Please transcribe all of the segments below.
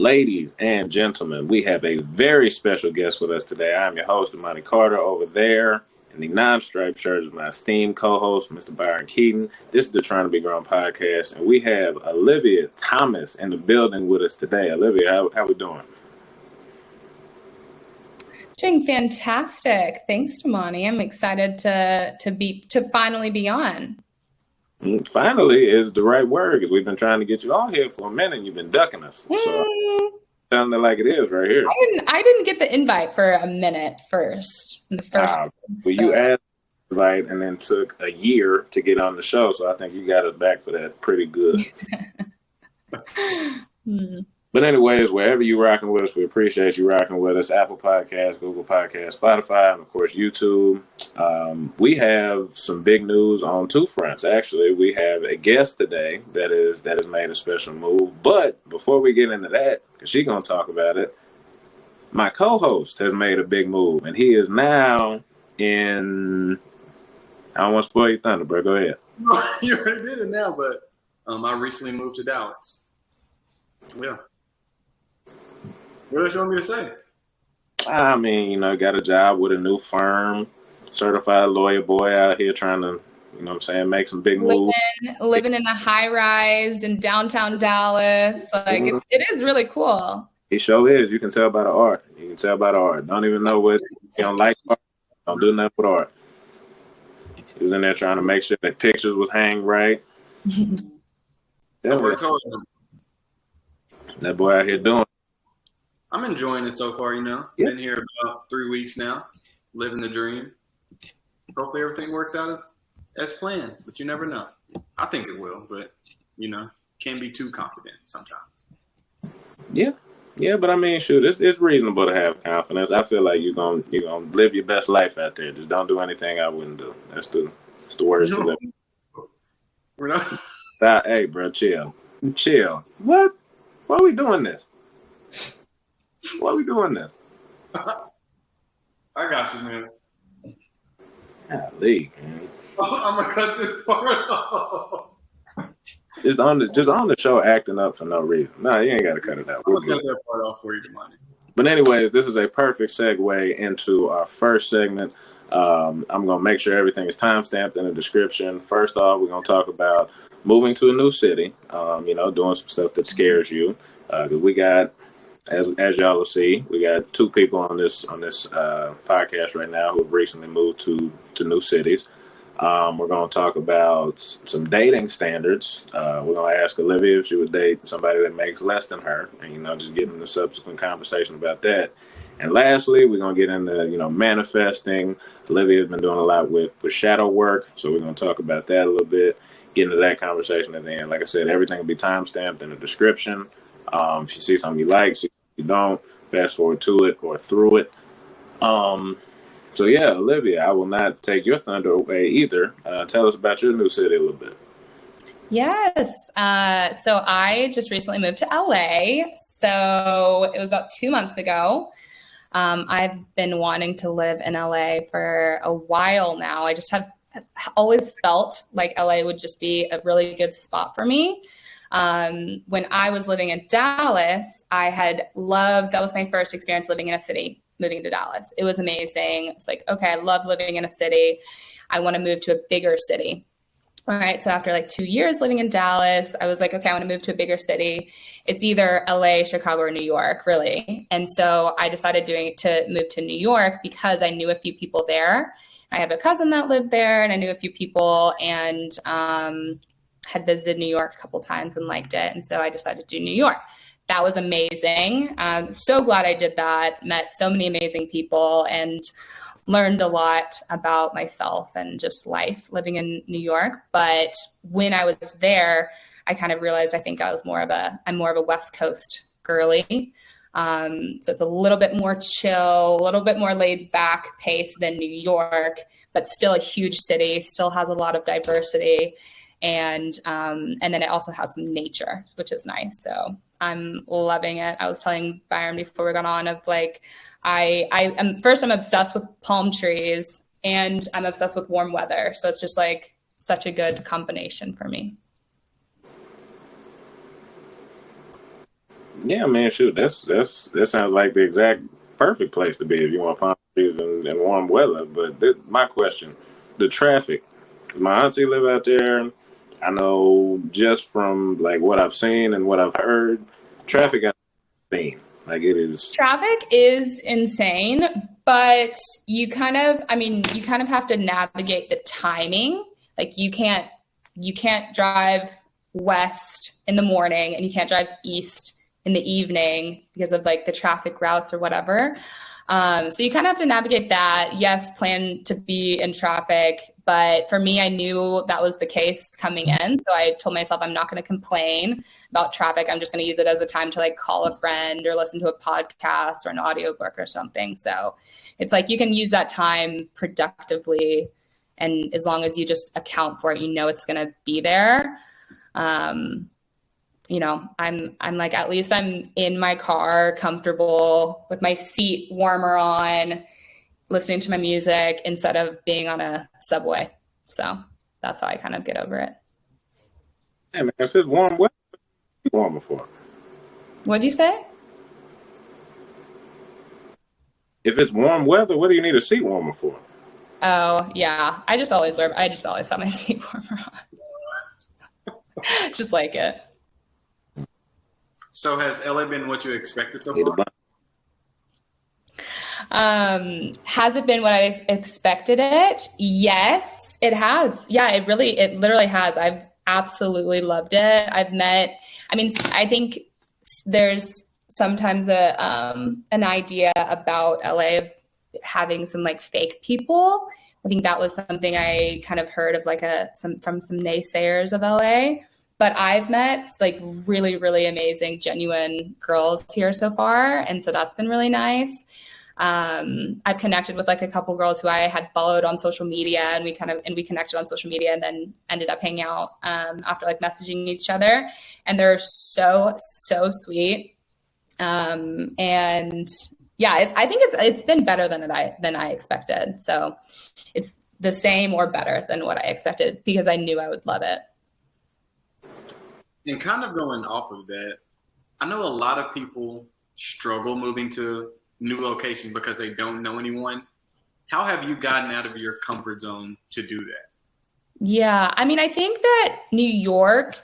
Ladies and gentlemen, we have a very special guest with us today. I'm your host, Imani Carter. Over there in the non-striped shirt is my esteemed co-host, Mr. Byron Keaton. This is the Trying to Be Grown podcast, and we have Olivia Thomas in the building with us today. Olivia, how we doing? Doing fantastic. Thanks, Imani. I'm excited to finally be on. Finally is the right word, because we've been trying to get you on here for a minute and you've been ducking us. So telling it like it is right here. I didn't get the invite for a minute first. You asked the invite and then took a year to get on the show, so I think you got us back for that pretty good. But anyways, wherever you're rocking with us, we appreciate you rocking with us. Apple Podcasts, Google Podcasts, Spotify, and of course YouTube. We have some big news on two fronts. Actually, we have a guest today that has made a special move. But before we get into that, because she's gonna talk about it, my co-host has made a big move, and he is now in. I don't want to spoil your thunder, bro. Go ahead. You already did it now, but I recently moved to Dallas. Yeah. What else you want me to say? I mean, got a job with a new firm, certified lawyer boy out here trying to, make some big moves. Living in a high rise in downtown Dallas. Like, it is really cool. He sure is. You can tell by the art. Don't even know what you don't like art. Don't do nothing with art. He was in there trying to make sure that pictures was hang right. That boy out here doing. I'm enjoying it so far, Yeah. Been here about 3 weeks now, living the dream. Hopefully everything works out as planned, but you never know. I think it will, but, can't be too confident sometimes. Yeah, but I mean, shoot, it's reasonable to have confidence. I feel like you're gonna live your best life out there. Just don't do anything I wouldn't do. That's the worst to live. We're not. Hey, bro, chill. What? Why are we doing this? I got you, man. Golly, man. I'm gonna cut this part off. Just on the show acting up for no reason. No, you ain't got to cut it out. I'm gonna cut that part off for you, money. But anyways, this is a perfect segue into our first segment. I'm gonna make sure everything is timestamped in the description. First off, we're gonna talk about moving to a new city. Doing some stuff that scares you. Because we got, as y'all will see, we got two people on this podcast right now who have recently moved to new cities. We're going to talk about some dating standards. We're going to ask Olivia if she would date somebody that makes less than her, and just get into the subsequent conversation about that. And lastly, we're going to get into manifesting. Olivia has been doing a lot with shadow work, so we're going to talk about that a little bit. Get into that conversation at the end. Like I said, everything will be timestamped in the description. If you see something you like, see something you don't, fast forward to it or through it. So yeah, Olivia, I will not take your thunder away either. Tell us about your new city a little bit. Yes. So I just recently moved to LA. So it was about 2 months ago. I've been wanting to live in LA for a while now. I just have always felt like LA would just be a really good spot for me. When I was living in Dallas, that was my first experience living in a city, moving to Dallas. It was amazing. It's like, okay, I love living in a city. I want to move to a bigger city. All right. So after 2 years living in Dallas, I was like, okay, I want to move to a bigger city. It's either LA, Chicago, or New York, really. And so I decided to move to New York because I knew a few people there. I have a cousin that lived there, and I knew a few people, and had visited New York a couple times and liked it. And so I decided to do New York. That was amazing. So glad I did that. Met so many amazing people and learned a lot about myself and just life living in New York. But when I was there, I kind of realized I think I'm more of a West Coast girly. So it's a little bit more chill, a little bit more laid back pace than New York, but still a huge city, still has a lot of diversity. And then it also has some nature, which is nice. So I'm loving it. I was telling Byron before we got on of I'm obsessed with palm trees and I'm obsessed with warm weather. So it's just such a good combination for me. Yeah, man, shoot, that sounds like the exact perfect place to be if you want palm trees and warm weather. But my question, the traffic. My auntie live out there. I know just from like what I've seen and what I've heard, traffic is insane. Like it is. Traffic is insane, but you kind of have to navigate the timing. Like you can't drive west in the morning and you can't drive east in the evening because of like the traffic routes or whatever. So you kind of have to navigate that. Yes, plan to be in traffic, but for me, I knew that was the case coming in. So I told myself I'm not going to complain about traffic. I'm just going to use it as a time to like call a friend or listen to a podcast or an audiobook or something. So it's like you can use that time productively. And as long as you just account for it, you know it's going to be there. I'm like, at least I'm in my car, comfortable with my seat warmer on, listening to my music instead of being on a subway. So that's how I kind of get over it. Hey man, if it's warm weather, warmer for. What'd you say? If it's warm weather, what do you need a seat warmer for? Oh yeah, I just always have my seat warmer on. Just like it. So has LA been what you expected so far? Has it been what I expected it? Yes, it has. Yeah, it literally has. I've absolutely loved it. I think there's sometimes an idea about LA of having some like fake people. I think that was something I kind of heard of from some naysayers of LA. But I've met like really, really amazing, genuine girls here so far. And so that's been really nice. I've connected with like a couple girls who I had followed on social media and we connected on social media and then ended up hanging out after like messaging each other. And they're so, so sweet. And yeah, I think it's been better than I expected. So it's the same or better than what I expected because I knew I would love it. And kind of going off of that, I know a lot of people struggle moving to new locations because they don't know anyone. How have you gotten out of your comfort zone to do that? Yeah, I think that New York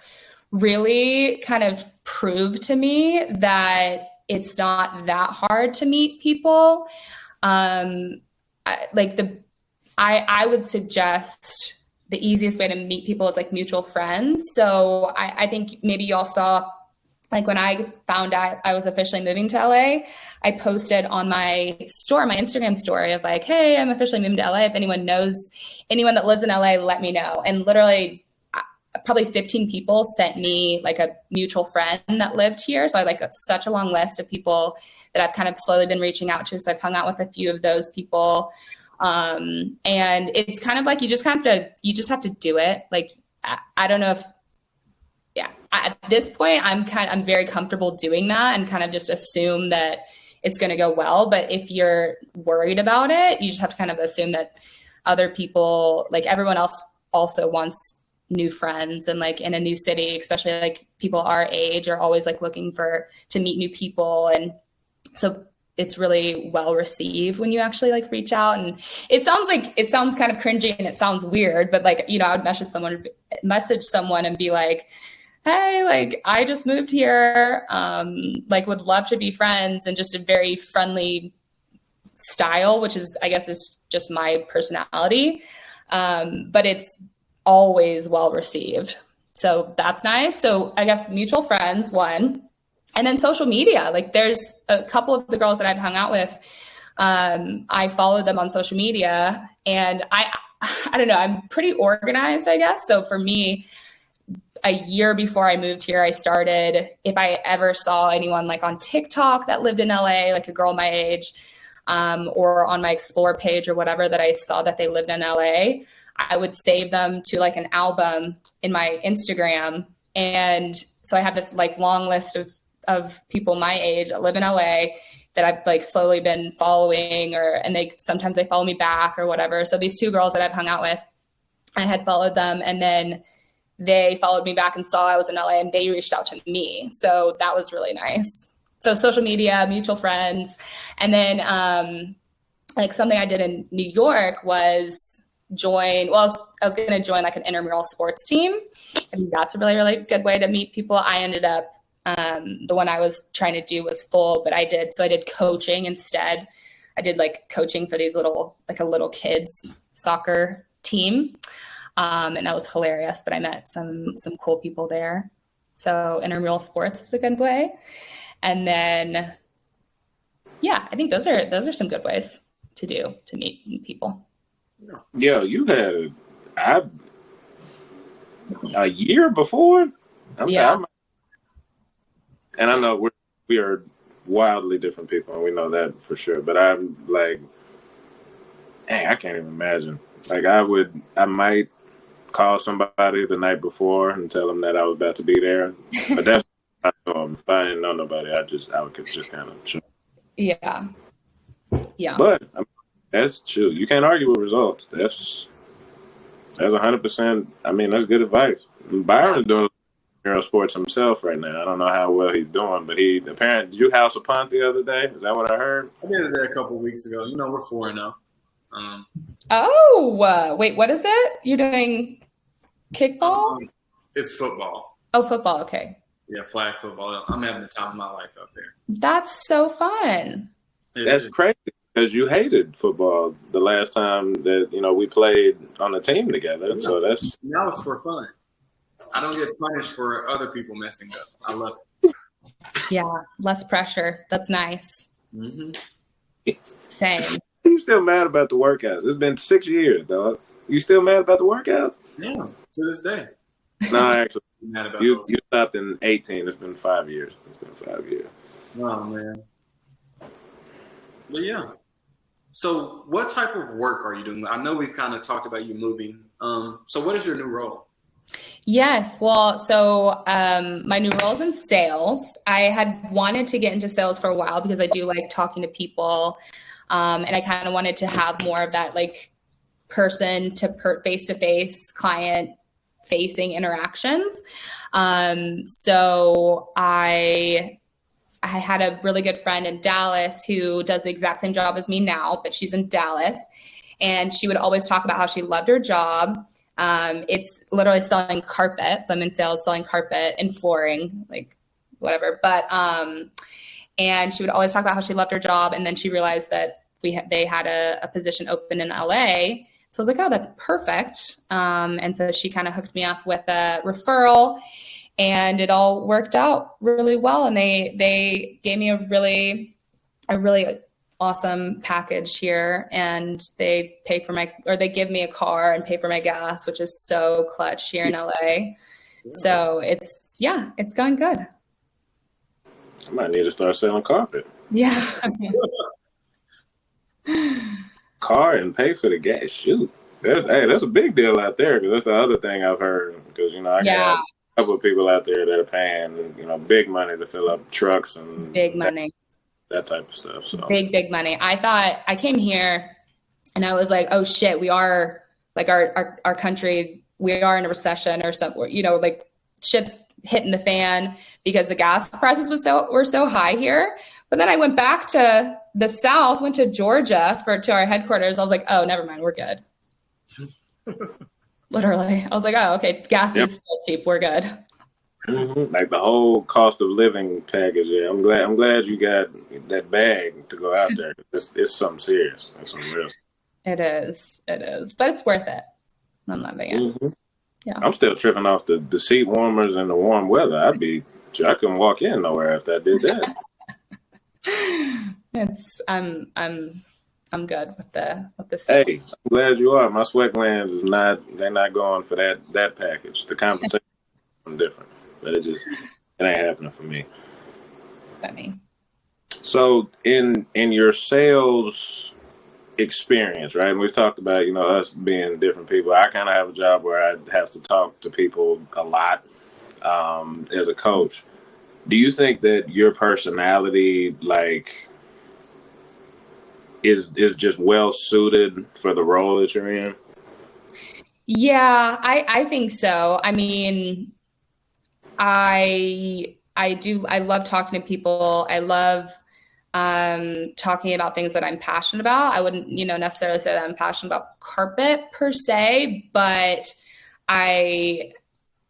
really kind of proved to me that it's not that hard to meet people. I would suggest the easiest way to meet people is like mutual friends. So I think maybe y'all saw, like when I found out I was officially moving to LA, I posted on my Instagram story of like, hey, I'm officially moving to LA. If anyone knows anyone that lives in LA, let me know. And literally probably 15 people sent me like a mutual friend that lived here. So I like such a long list of people that I've kind of slowly been reaching out to. So I've hung out with a few of those people. And it's kind of like you just have to do it. Like I don't know if at this point I'm very comfortable doing that and kind of just assume that it's going to go well. But if you're worried about it, you just have to kind of assume that other people, like everyone else, also wants new friends, and like in a new city, especially like people our age are always like looking to meet new people. And so it's really well received when you actually like reach out. And it sounds kind of cringy and it sounds weird, but like, I would message someone and be like, hey, like I just moved here, like would love to be friends, and just a very friendly style, which is, I guess, is just my personality. But it's always well received. So that's nice. So I guess mutual friends, one. And then social media, like there's a couple of the girls that I've hung out with. I follow them on social media, and I don't know, I'm pretty organized, I guess. So for me, a year before I moved here, I started, if I ever saw anyone like on TikTok that lived in LA, like a girl my age, or on my Explore page or whatever that I saw that they lived in LA, I would save them to like an album in my Instagram. And so I have this like long list of people my age that live in LA that I've like slowly been following, and sometimes they follow me back or whatever. So these two girls that I've hung out with, I had followed them, and then they followed me back and saw I was in LA, and they reached out to me. So that was really nice. So social media, mutual friends. And then like something I did in New York was I was going to join like an intramural sports team. And that's a really, really good way to meet people. I ended up, the one I was trying to do was full, but I did coaching instead. I did like coaching for these a little kids soccer team. And that was hilarious, but I met some cool people there. So intramural sports is a good way. And then, yeah, I think those are some good ways to meet people. Yeah, you had a year before. Yeah. And I know we are wildly different people, and we know that for sure. But I'm like, dang, I can't even imagine. Like I might call somebody the night before and tell them that I was about to be there. But that's I know if I didn't know nobody, I would just kind of chill. Yeah. Yeah. But I mean, that's true. You can't argue with results. That's 100%. I mean, that's good advice. Byron's doing neuro sports himself right now. I don't know how well he's doing, but did you house a punt the other day? Is that what I heard? I did it there a couple of weeks ago. You know, we're 4-0. Wait, what is it? You're doing kickball? It's football. Oh, football. Okay. Yeah, flag football. I'm having the time of my life up there. That's so fun. That's crazy because you hated football the last time that we played on the team together. Yeah. So now it's for fun. I don't get punished for other people messing up. I love it. Yeah, less pressure. That's nice. Mm-hmm. Same. You still mad about the workouts? It's been 6 years, dog. You still mad about the workouts? Yeah, to this day. No, actually, mad about you stopped in 2018. It's been 5 years. Oh man. But yeah. So, what type of work are you doing? I know we've kind of talked about you moving. So, what is your new role? Yes. Well, so my new role is in sales. I had wanted to get into sales for a while because I do like talking to people. And I kind of wanted to have more of that like person to face-to-face client facing interactions. So I had a really good friend in Dallas who does the exact same job as me now, but she's in Dallas. And she would always talk about how she loved her job. It's literally selling carpet. So I'm in sales selling carpet and flooring, like whatever. But and she would always talk about how she loved her job. And then she realized that they had a position open in LA. So I was like, oh, that's perfect. And so she kind of hooked me up with a referral. And it all worked out really well. And they gave me a really awesome package here. And they they give me a car and pay for my gas, which is so clutch here in LA. Yeah. So it's going good. I might need to start selling carpet. Yeah. Car and pay for the gas. Shoot. That's a big deal out there because that's the other thing I've heard. Because, I got a couple of people out there that are paying, big money to fill up trucks and big money. That type of stuff. So big money. I thought I came here and I was like, oh shit, we are like our country, we are in a recession or something, like shit's hitting the fan because the gas prices were so high here. But then I went back to the South, went to Georgia to our headquarters. I was like, oh, never mind. We're good. Literally. I was like, oh, okay. Gas is still cheap. We're good. Mm-hmm. Like the whole cost of living package. Yeah, I'm glad you got that bag to go out there. It's something serious. It's something real. It is. But it's worth it. I'm loving it. Mm-hmm. Yeah. I'm still tripping off the seat warmers and the warm weather. I couldn't walk in nowhere after I did that. I'm good with the Hey, I'm glad you are. My sweat glands they're not going for that package. The compensation is different. But it ain't happening for me. Funny. So in your sales experience, right? And we've talked about, us being different people. I kind of have a job where I have to talk to people a lot as a coach. Do you think that your personality, like, is just well suited for the role that you're in? Yeah, I think so. I mean, I I love talking to people. I love talking about things that I'm passionate about. I wouldn't, necessarily say that I'm passionate about carpet per se, but I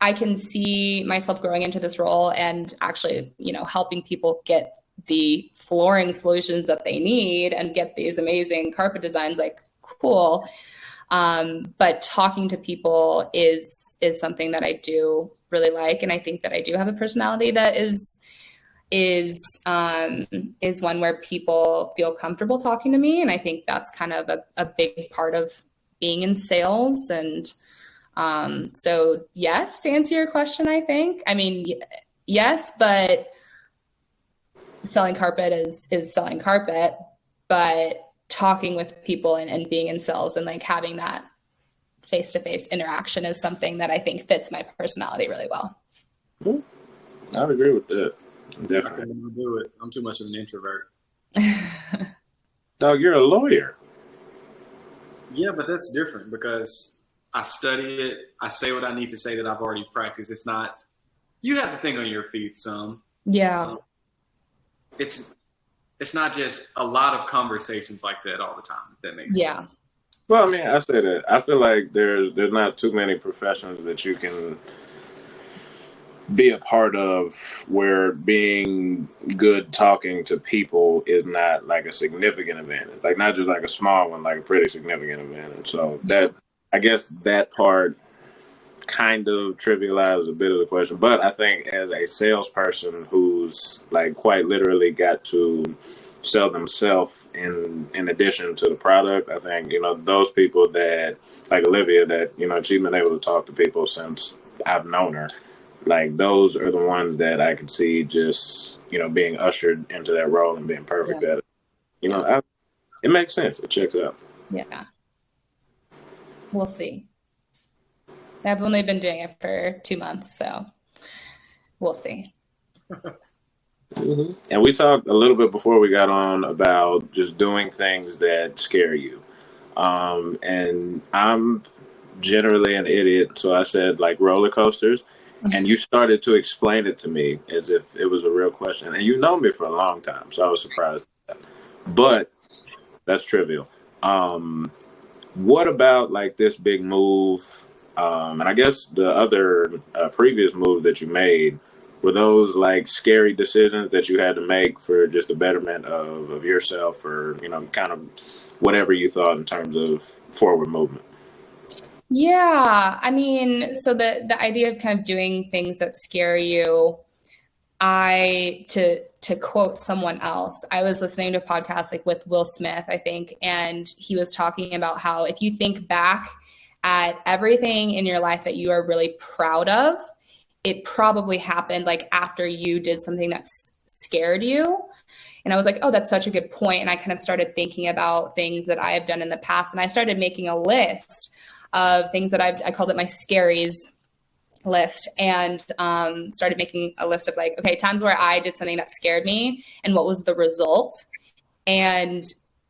can see myself growing into this role and actually, helping people get the flooring solutions that they need and get these amazing carpet designs, like, cool. But talking to people is something that I do really like. And I think that I do have a personality that is one where people feel comfortable talking to me. And I think that's kind of a big part of being in sales. And so yes, to answer your question, I think, yes, but selling carpet is selling carpet, but talking with people and being in sales and like having that face-to-face interaction is something that I think fits my personality really well. I would agree with that. Definitely. I can never do it. I'm too much of an introvert. Dog, you're a lawyer. Yeah, but that's different because I study it. I say what I need to say that I've already practiced. It's not, you have to think on your feet some. Yeah. It's not just a lot of conversations like that all the time, if that makes sense. Well, I say that. I feel like there's not too many professions that you can be a part of where being good talking to people is not like a significant advantage. Like not just like a small one, like a pretty significant advantage. So that, I guess that part kind of trivializes a bit of the question. But I think as a salesperson who's like quite literally got to sell themselves in addition to the product, I think, those people that, like Olivia, that, she's been able to talk to people since I've known her. Like those are the ones that I could see just, being ushered into that role and being perfect at it. It makes sense. It checks out. Yeah. We'll see. I've only been doing it for 2 months, so we'll see. Mm-hmm. And we talked a little bit before we got on about just doing things that scare you. And I'm generally an idiot, so I said like roller coasters. And you started to explain it to me as if it was a real question. And you know me for a long time, so I was surprised at that. But that's trivial. What about like this big move? And I guess the other previous move that you made, were those like scary decisions that you had to make for just the betterment of yourself or, kind of whatever you thought in terms of forward movement? Yeah. So the idea of kind of doing things that scare you, to quote someone else, I was listening to a podcast like with Will Smith, I think, and he was talking about how if you think back at everything in your life that you are really proud of, it probably happened like after you did something that scared you. And I was like, oh, that's such a good point. And I kind of started thinking about things that I have done in the past. And I started making a list of things that I called it my scaries list, and started making a list of like, okay, times where I did something that scared me and what was the result. And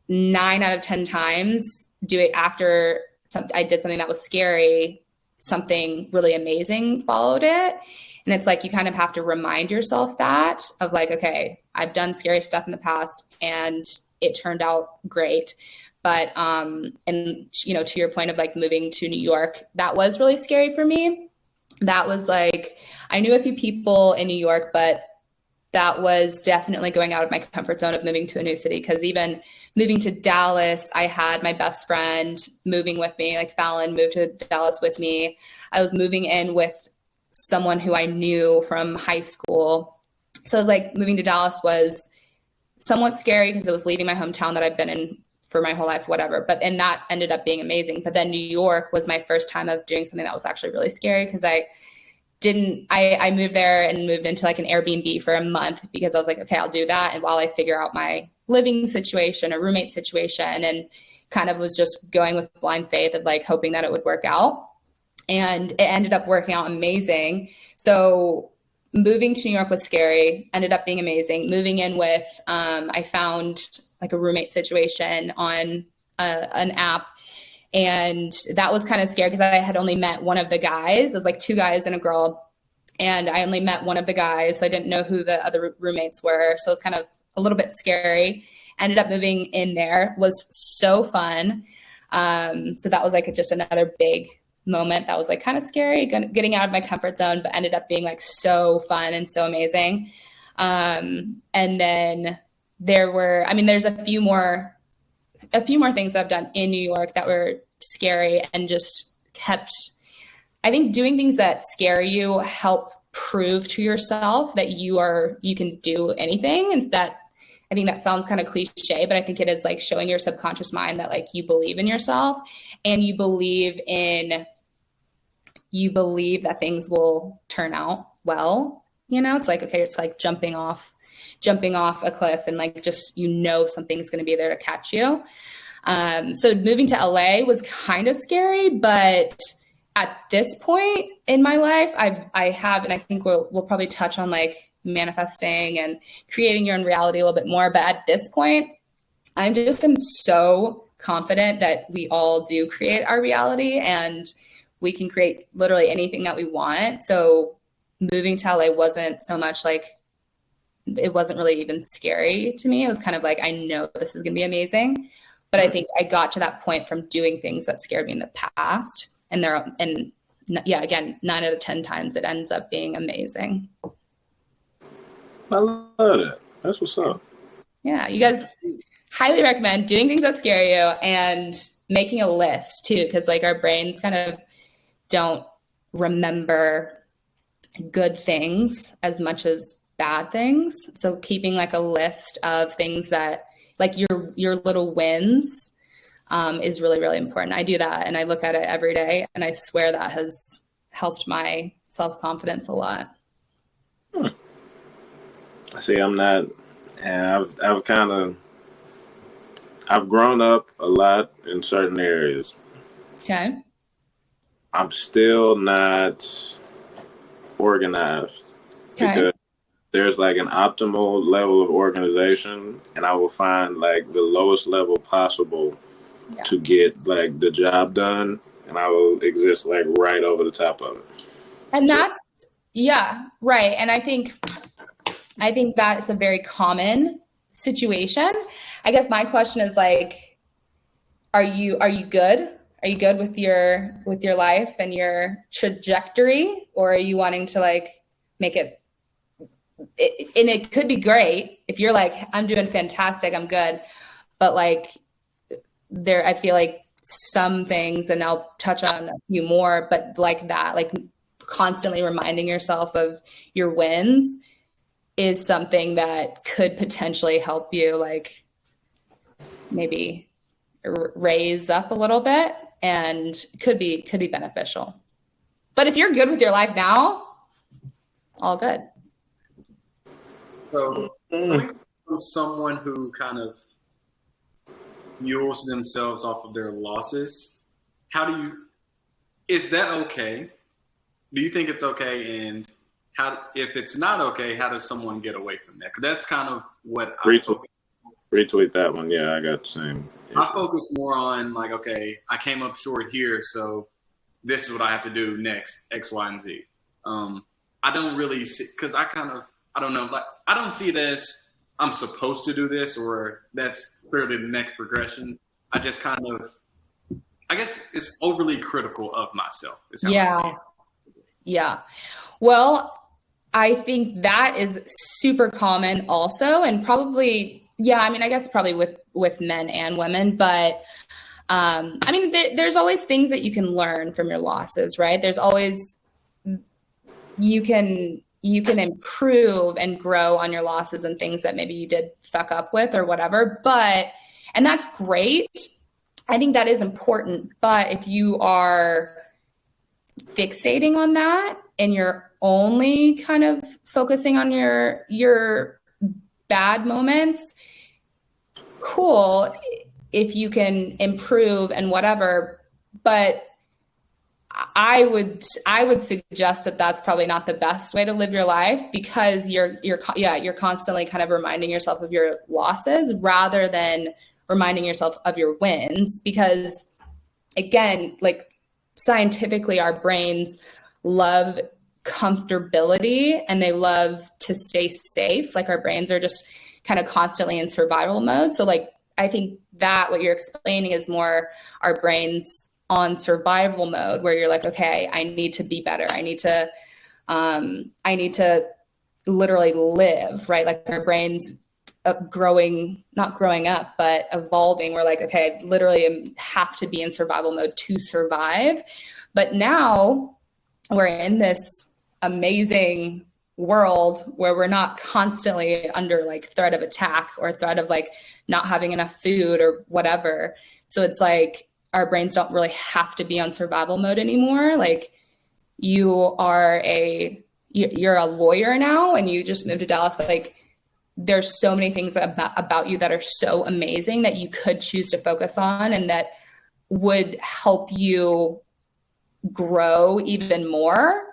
9 out of 10 times do it after I did something that was scary, something really amazing followed it. And it's like, you kind of have to remind yourself that of like, okay, I've done scary stuff in the past and it turned out great. But, and to your point of like moving to New York, that was really scary for me. That was like, I knew a few people in New York, but that was definitely going out of my comfort zone of moving to a new city. Because even moving to Dallas, I had my best friend moving with me, like Fallon moved to Dallas with me. I was moving in with someone who I knew from high school. So it was like moving to Dallas was somewhat scary because it was leaving my hometown that I've been in for my whole life, whatever. And that ended up being amazing. But then New York was my first time of doing something that was actually really scary because I moved there and moved into like an Airbnb for a month because I was like, okay, I'll do that. And while I figure out my living situation, a roommate situation, and kind of was just going with blind faith of like hoping that it would work out. And it ended up working out amazing. So moving to New York was scary, ended up being amazing. Moving in with, I found like a roommate situation on an app. And that was kind of scary because I had only met one of the guys. It was like 2 guys and a girl. And I only met one of the guys, so I didn't know who the other roommates were. So it was kind of a little bit scary. Ended up moving in there, was so fun. So that was like just another big moment that was like kind of scary, getting out of my comfort zone, but ended up being like so fun and so amazing. And then there's a few more things that I've done in New York that were scary and just I think doing things that scare you help prove to yourself that you can do anything. And I think that sounds kind of cliche, but I think it is like showing your subconscious mind that like you believe in yourself and you believe that things will turn out well. It's like, okay, it's like jumping off a cliff and like, just, something's going to be there to catch you. So moving to LA was kind of scary, but at this point in my life, I have, and I think we'll probably touch on like manifesting and creating your own reality a little bit more. But at this point, I just am so confident that we all do create our reality and we can create literally anything that we want. So moving to LA wasn't so much like, it wasn't really even scary to me. It was kind of like, I know this is going to be amazing. But I think I got to that point from doing things that scared me in the past. And again, 9 out of 10 times it ends up being amazing. I love that. That's what's up. Yeah, you guys highly recommend doing things that scare you and making a list too, because like our brains kind of don't remember good things as much as bad things. So keeping like a list of things that like your little wins is really, really important. I do that and I look at it every day and I swear that has helped my self-confidence a lot. See, I'm not, and I've grown up a lot in certain areas. Okay. I'm still not organized because there's like an optimal level of organization and I will find like the lowest level possible to get like the job done and I will exist like right over the top of it. And right. And I think that it's a very common situation. I guess my question is like, are you good? Are you good with your life and your trajectory, or are you wanting to like make it? And it could be great if you're like, I'm doing fantastic, I'm good, but like I feel like some things, and I'll touch on a few more, but like that, like constantly reminding yourself of your wins is something that could potentially help you like maybe raise up a little bit and could be beneficial. But if you're good with your life now, all good. So coming from someone who kind of mules themselves off of their losses, is that okay? Do you think it's okay? And if it's not okay, how does someone get away from that? 'Cause that's kind of what retweet that one. Yeah, I got the same. I focus more on like, okay, I came up short here, so this is what I have to do next, X, Y, and Z. I don't really see, because I don't know, like I don't see it as I'm supposed to do this or that's clearly the next progression. I just kind of, I guess it's overly critical of myself. Is how I see it. Yeah. Well, I think that is super common also, and probably, I guess probably with men and women, but there's always things that you can learn from your losses, right? There's always, you can improve and grow on your losses and things that maybe you did fuck up with or whatever, and that's great. I think that is important, but if you are fixating on that and you're only kind of focusing on your bad moments, cool if you can improve and whatever, but I would suggest that that's probably not the best way to live your life, because you're constantly kind of reminding yourself of your losses rather than reminding yourself of your wins, because again, like scientifically our brains love comfortability and they love to stay safe. Like our brains are just kind of constantly in survival mode. So like, I think that what you're explaining is more our brains on survival mode where you're like, okay, I need to be better. I need to literally live, right? Like our brains not growing up, but evolving. We're like, okay, I literally have to be in survival mode to survive. But now we're in this amazing world where we're not constantly under like threat of attack or threat of like not having enough food or whatever. So it's like our brains don't really have to be on survival mode anymore. Like you're a lawyer now and you just moved to Dallas. Like there's so many things about you that are so amazing that you could choose to focus on and that would help you grow even more.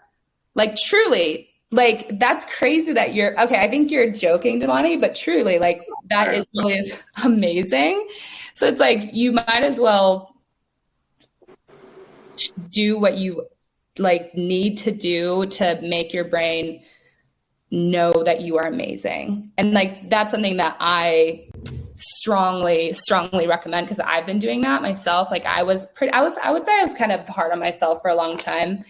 Like truly, like that's crazy that you're okay. I think you're joking, Damani, but truly, like that is really is amazing. So it's like you might as well do what you like need to do to make your brain know that you are amazing. And like that's something that I strongly recommend because I've been doing that myself. Like I would say I was kind of hard on myself for a long time.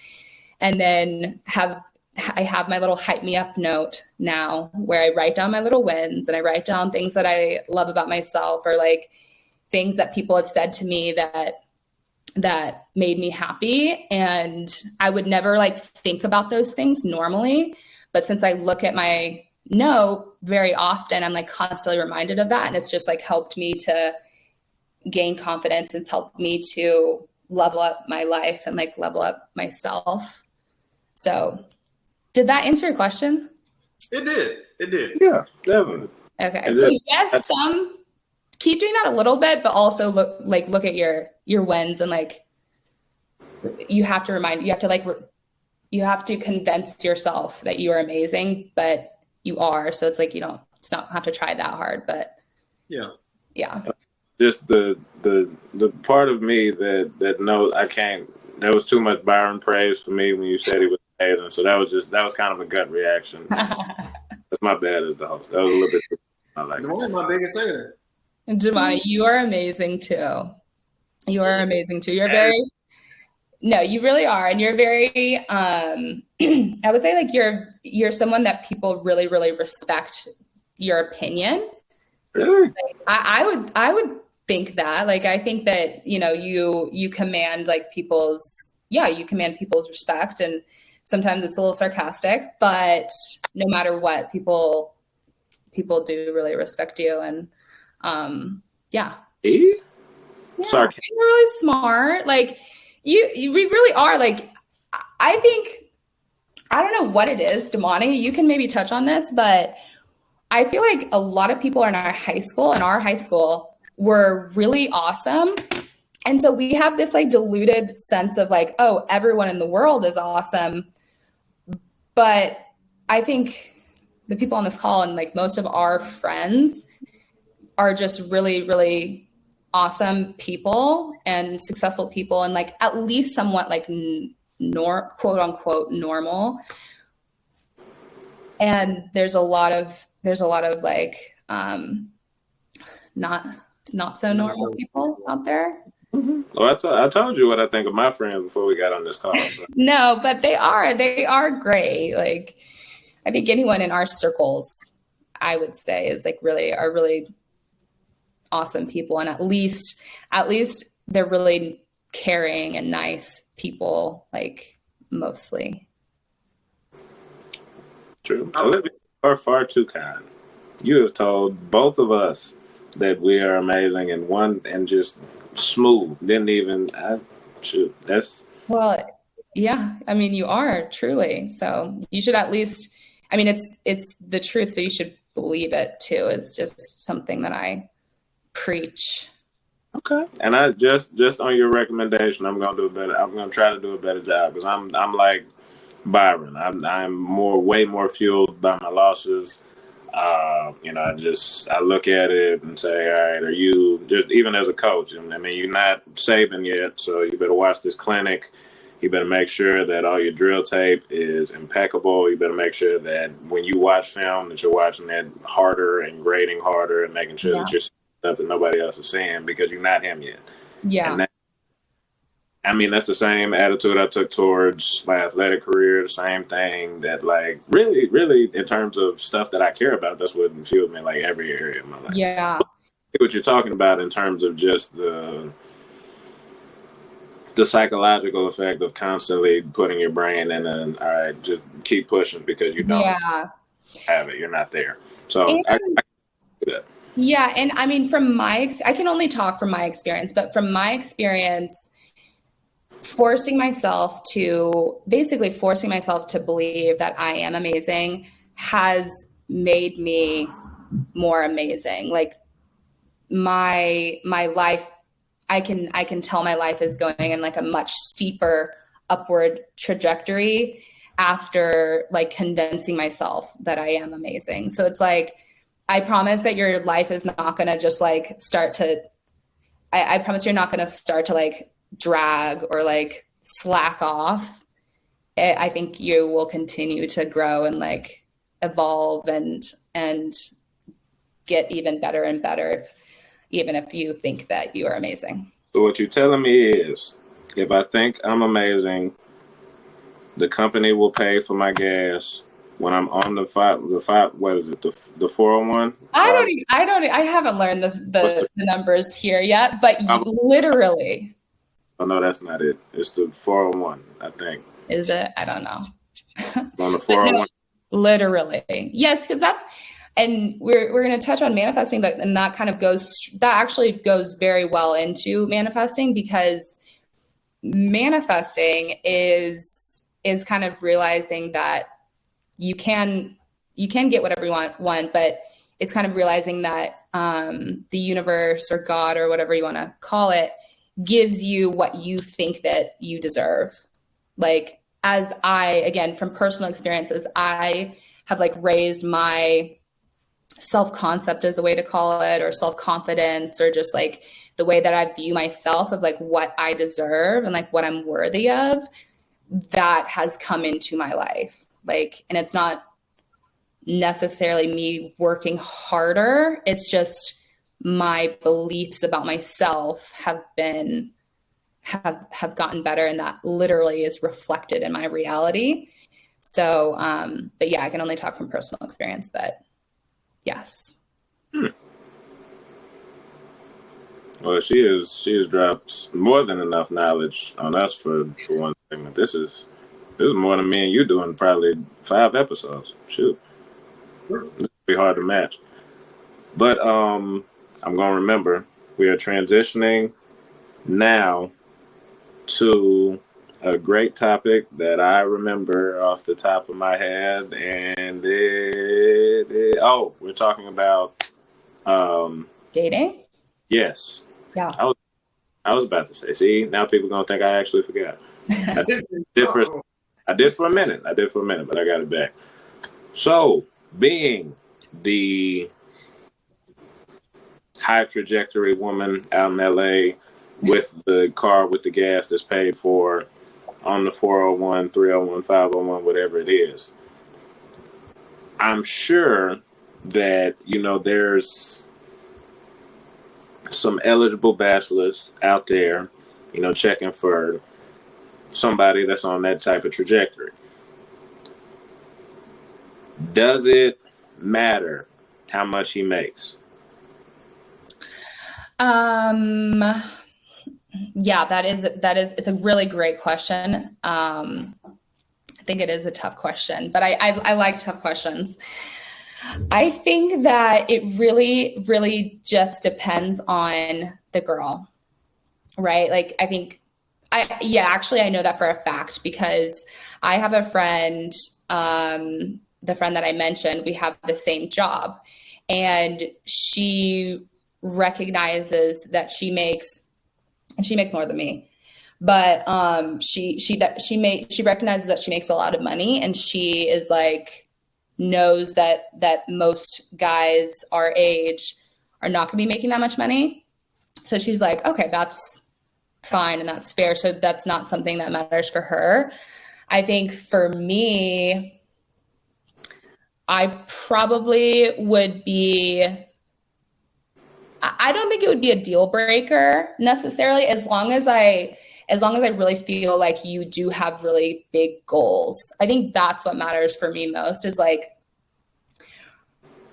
And then I have my little hype me up note now where I write down my little wins and I write down things that I love about myself or like things that people have said to me that made me happy. And I would never like think about those things normally. But since I look at my note very often, I'm like constantly reminded of that. And it's just like helped me to gain confidence. It's helped me to level up my life and like level up myself. So did that answer your question? It did. Yeah, definitely. Okay. So yes, keep doing that a little bit, but also look at your wins and like you have to convince yourself that you are amazing, but you are. So it's like it's not have to try that hard, but yeah. Just the part of me that knows I can't. There was too much Byron praise for me when you said he was amazing. So that was kind of a gut reaction. That's my bad as the host. That was a little bit. I like Damani, my biggest hater. And Damani, you are amazing too. You are amazing too. You're very. No, you really are. And you're very, I would say like you're someone that people really, really respect your opinion. Really? Like, I would think that, like, I think that, you command like you command people's respect and sometimes it's a little sarcastic, but no matter what, people do really respect you. And yeah. Sarcastic. You're really smart. Like, we really are. Like, I think, I don't know what it is, Damani, you can maybe touch on this, but I feel like a lot of people in our high school were really awesome. And so we have this like diluted sense of like, oh, everyone in the world is awesome. But I think the people on this call and like most of our friends are just really, really awesome people and successful people and like at least somewhat like quote unquote normal. And there's a lot of like not so normal people out there. Mm-hmm. Well, I told you what I think of my friends before we got on this call. So. No, but they are great. Like I think anyone in our circles, I would say, is like are really awesome people, and at least they're really caring and nice people, like mostly. True. Olivia, you are far too kind. You have told both of us that we are amazing and just smooth. Didn't even that's well, yeah. I mean, you are truly. So you should at least. I mean, it's the truth, so you should believe it too. It's just something that I preach. Okay. And I just on your recommendation, I'm gonna try to do a better job because I'm like Byron. I'm way more fueled by my losses. I look at it and say, all right, are you just even as a coach? I mean, you're not saving yet, so you better watch this clinic. You better make sure that all your drill tape is impeccable. You better make sure that when you watch film, that you're watching it harder and grading harder and making sure that you're seeing stuff that nobody else is seeing because you're not him yet. Yeah. And that's the same attitude I took towards my athletic career. The same thing that, like, really, really, in terms of stuff that I care about, that's what fueled me, like, every area of my life. Yeah. What you're talking about in terms of just the psychological effect of constantly putting your brain in all right, just keep pushing because you don't have it. You're not there. So I do that. Yeah. And I mean, I can only talk from my experience, but from my experience, forcing myself to believe that I am amazing has made me more amazing. Like my life, I can tell my life is going in like a much steeper upward trajectory after like convincing myself that I am amazing. So it's like, I promise that your life is not going to just like I promise you're not going to start to like drag or like slack off. I think you will continue to grow and like evolve and get even better and better, even if you think that you are amazing. So what you're telling me is, if I think I'm amazing, the company will pay for my gas when I'm on the 401? I haven't learned the numbers here yet, but literally. Oh, no, that's not it. It's the 401, I think. Is it? I don't know. On the 401? No, literally. Yes, because and we're going to touch on manifesting, but and that actually goes very well into manifesting, because manifesting is kind of realizing that you can get whatever you want, but it's kind of realizing that the universe or God or whatever you want to call it gives you what you think that you deserve. Like, as again, from personal experiences, I have like raised my self-concept, as a way to call it, or self-confidence, or just like the way that I view myself, of like what I deserve and like what I'm worthy of, that has come into my life. Like, and it's not necessarily me working harder. It's just my beliefs about myself have gotten better, and that literally is reflected in my reality. So, but yeah, I can only talk from personal experience, but yes. Well, she has dropped more than enough knowledge on us for one thing. This is more than me and you doing probably 5 episodes. Shoot. It'd be hard to match. But I'm gonna remember, we are transitioning now to a great topic that I remember off the top of my head, and we're talking about dating. Yes. Yeah. I was about to say. See, now people gonna think I actually forgot. I did for a minute, but I got it back. So, being the high trajectory woman out in LA with the car with the gas that's paid for on the 401, 301, 501, whatever it is, I'm sure that, there's some eligible bachelors out there, checking for somebody that's on that type of trajectory. Does it matter how much he makes? Yeah, it's a really great question. I think it is a tough question, but I like tough questions. I think that it really, really just depends on the girl, right? Like, I think actually I know that for a fact, because I have a friend, the friend that I mentioned, we have the same job, and she recognizes that she makes more than me, but she recognizes that she makes a lot of money, and she is like, knows that most guys our age are not going to be making that much money. So she's like, okay, that's fine and that's fair. So that's not something that matters for her. I think for me, I probably would be, I don't think it would be a deal breaker necessarily, as long as I really feel like you do have really big goals. I think that's what matters for me most, is like,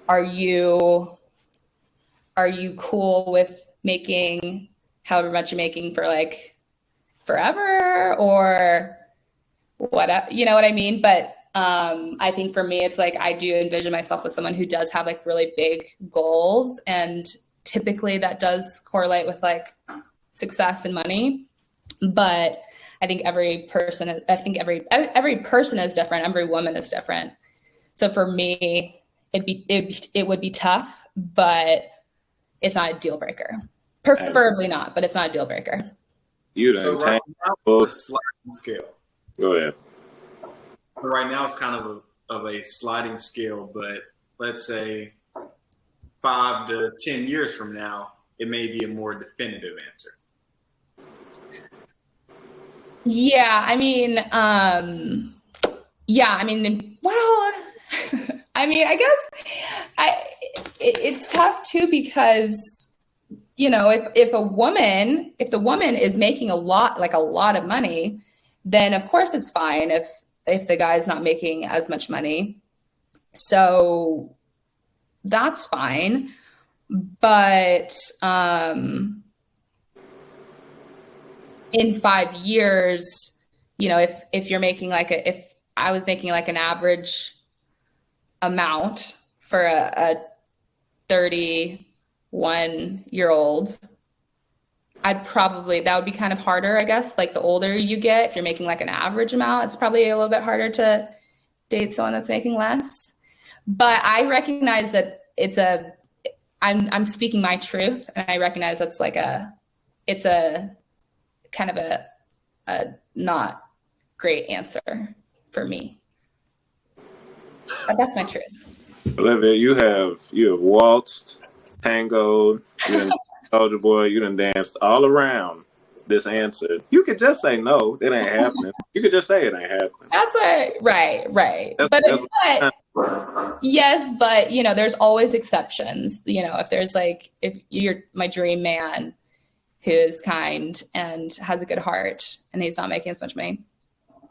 are you cool with making however much you're making for like forever, or what, you know what I mean? But I think for me, it's like, I do envision myself with someone who does have like really big goals, and typically that does correlate with like success and money. But I think every person is different. Every woman is different. So for me, it would be tough, but it's not a deal breaker. Preferably not, but it's not a deal breaker. You So done right now, both. it's a sliding scale. Go ahead. Right now, it's kind of a sliding scale, but let's say 5 to 10 years from now, it may be a more definitive answer. Yeah, I mean, well, I mean, I guess it's tough too, because, you know, if the woman is making a lot of money, then of course it's fine if the guy's not making as much money. So that's fine. But in 5 years, you know, if you're making if I was making like an average amount for a 31-year-old, that would be kind of harder, I guess. Like the older you get, if you're making like an average amount, it's probably a little bit harder to date someone that's making less. But I recognize that I'm speaking my truth, and I recognize it's a kind of a not great answer for me. But that's my truth. Olivia, you have waltzed, tangled, you done Soulja Boy, you done danced all around this answer. You could just say no, it ain't happening. You could just say it ain't happening. That's right. But yes, but you know, there's always exceptions. You know, if you're my dream man who is kind and has a good heart and he's not making as much money,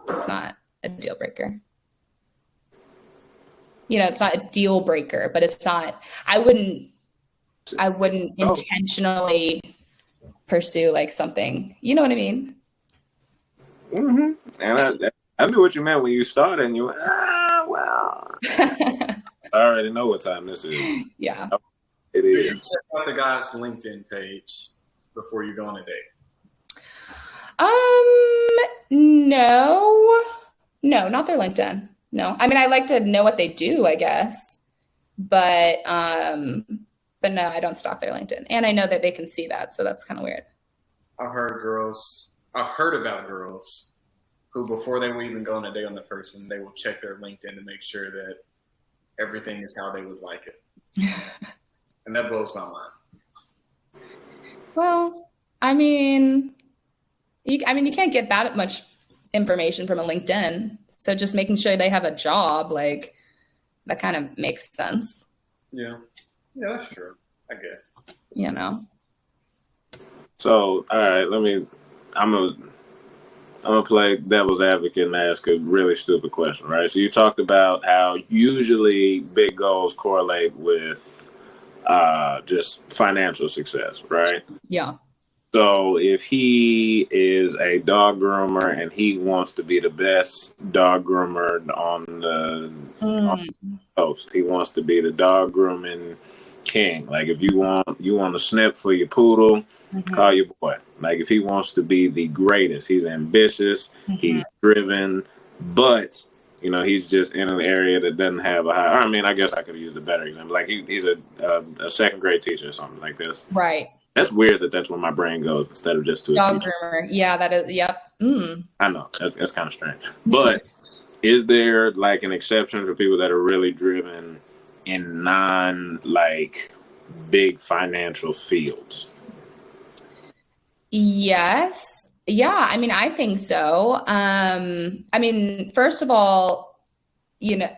it's not a deal breaker. You know, it's not a deal breaker, but it's not, I wouldn't intentionally pursue like something, you know what I mean? Mm-hmm. And I knew what you meant when you started, and you went, well. I already know what time this is. Yeah. It is. Check out the guy's LinkedIn page before you go on a date. No, not their LinkedIn. No, I mean, I like to know what they do, I guess, but no, I don't stalk their LinkedIn, and I know that they can see that, so that's kind of weird. I've heard about girls who, before they will even go on a date on the person, they will check their LinkedIn to make sure that everything is how they would like it. And that blows my mind. Well, I mean, you can't get that much information from a LinkedIn. So just making sure they have a job, like, that kind of makes sense. Yeah, that's true, I guess. You know. So, all right, I'm gonna play devil's advocate and ask a really stupid question, right? So you talked about how usually big goals correlate with just financial success, right? Yeah. So if he is a dog groomer and he wants to be the best dog groomer on the coast, he wants to be the dog grooming king. Like if you want a snip for your poodle, call your boy. Like if he wants to be the greatest, he's ambitious, he's driven, but you know, he's just in an area that doesn't have a high. I mean, I guess I could have used a better example. Like he's a second grade teacher or something like this. Right. That's weird that's where my brain goes instead of just to a dog teacher. groomer. Yeah, that is. Yep. I know that's kind of strange. But is there like an exception for people that are really driven in non like big financial fields? Yes. Yeah, I mean, I think so. I mean, first of all, you know,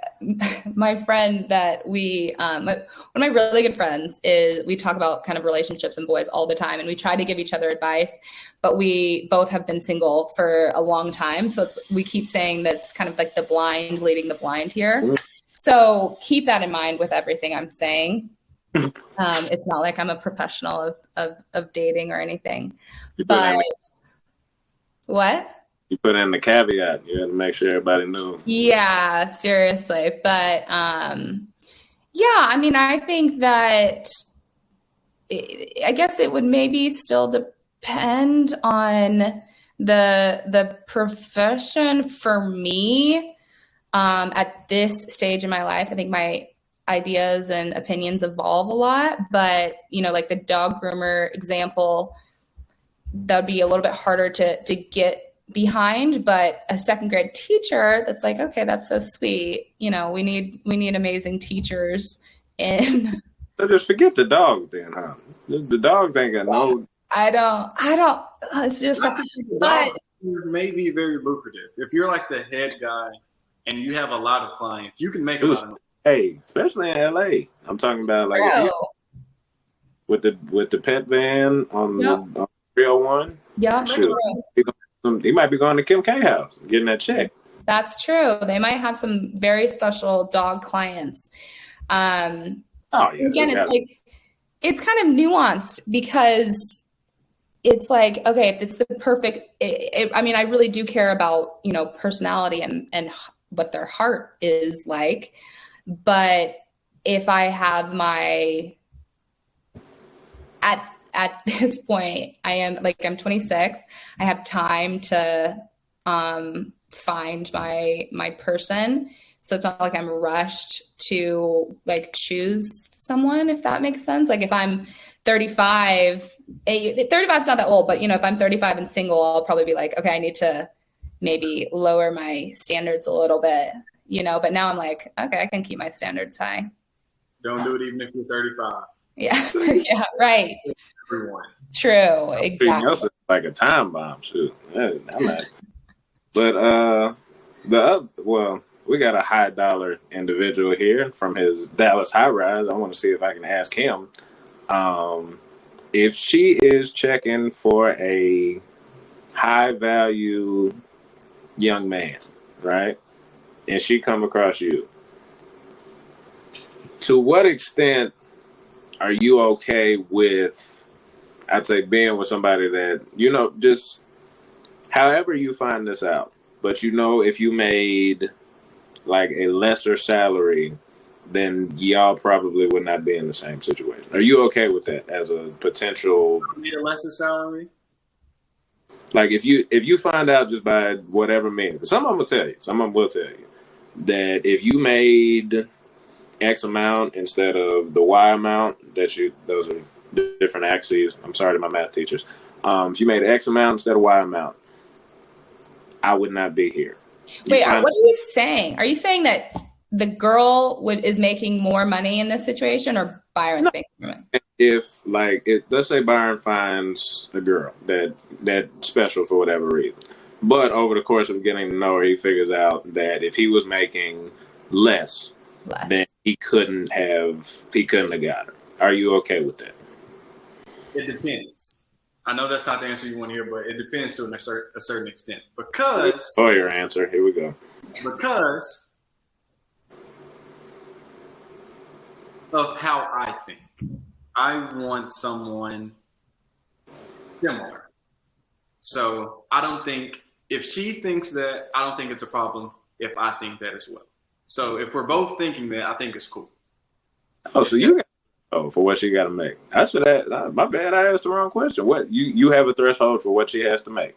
my friend that one of my really good friends is, we talk about kind of relationships and boys all the time, and we try to give each other advice, but we both have been single for a long time. So we keep saying that's kind of like the blind leading the blind here. So keep that in mind with everything I'm saying. It's not like I'm a professional of dating or anything, but what? You put in the caveat. You had to make sure everybody knew. Yeah, seriously. But yeah, I mean, I think that I guess it would maybe still depend on the profession for me. At this stage in my life, I think my ideas and opinions evolve a lot. But like the dog groomer example, that'd be a little bit harder to get behind. But a second grade teacher, that's like, okay, that's so sweet. We need amazing teachers in. So just forget the dogs then, huh? The dogs ain't got no. I don't. It's just. But may be very lucrative if you're like the head guy and you have a lot of clients. You can make a lot of money. Hey, especially in LA. I'm talking about like with the pet van on the 301. Yeah, he might be going to Kim K house getting that check. That's true. They might have some very special dog clients. Again, it's kind of nuanced, because it's like, okay, if it's the perfect, I mean, I really do care about, personality and what their heart is like. But if I have at this point, I'm 26, I have time to find my person. So it's not like I'm rushed to like choose someone, if that makes sense. Like if I'm 35 is not that old, but if I'm 35 and single, I'll probably be like, okay, I need to maybe lower my standards a little bit, but now I'm like, okay, I can keep my standards high. Don't do it even if you're 35. Yeah. Yeah. Right. Everyone. True. Exactly. Else is like a time bomb too. I'm not. But we got a high dollar individual here from his Dallas high rise. I want to see if I can ask him if she is checking for a high value young man, right? And she come across you. To what extent are you okay with, I'd say, being with somebody that, just however you find this out, but if you made like a lesser salary, then y'all probably would not be in the same situation. Are you okay with that as a potential? Need a lesser salary? Like if you find out just by whatever means, some of them will tell you that if you made X amount instead of the Y amount, those are different axes. I'm sorry to my math teachers. If you made X amount instead of Y amount, I would not be here. Wait, what are you saying? Are you saying that the girl is making more money in this situation, or Byron's making more money? Let's say Byron finds a girl that special for whatever reason, but over the course of getting to know her, he figures out that if he was making less, then he couldn't have got her. Are you okay with that? It depends. I know that's not the answer you want to hear, but it depends to a certain extent. Because your answer. Here we go. Because of how I think. I want someone similar. So I don't think, if she thinks that, I don't think it's a problem if I think that as well. So if we're both thinking that, I think it's cool. Oh, so you got for what she got to make. That's what my bad. I asked the wrong question. What you have a threshold for what she has to make?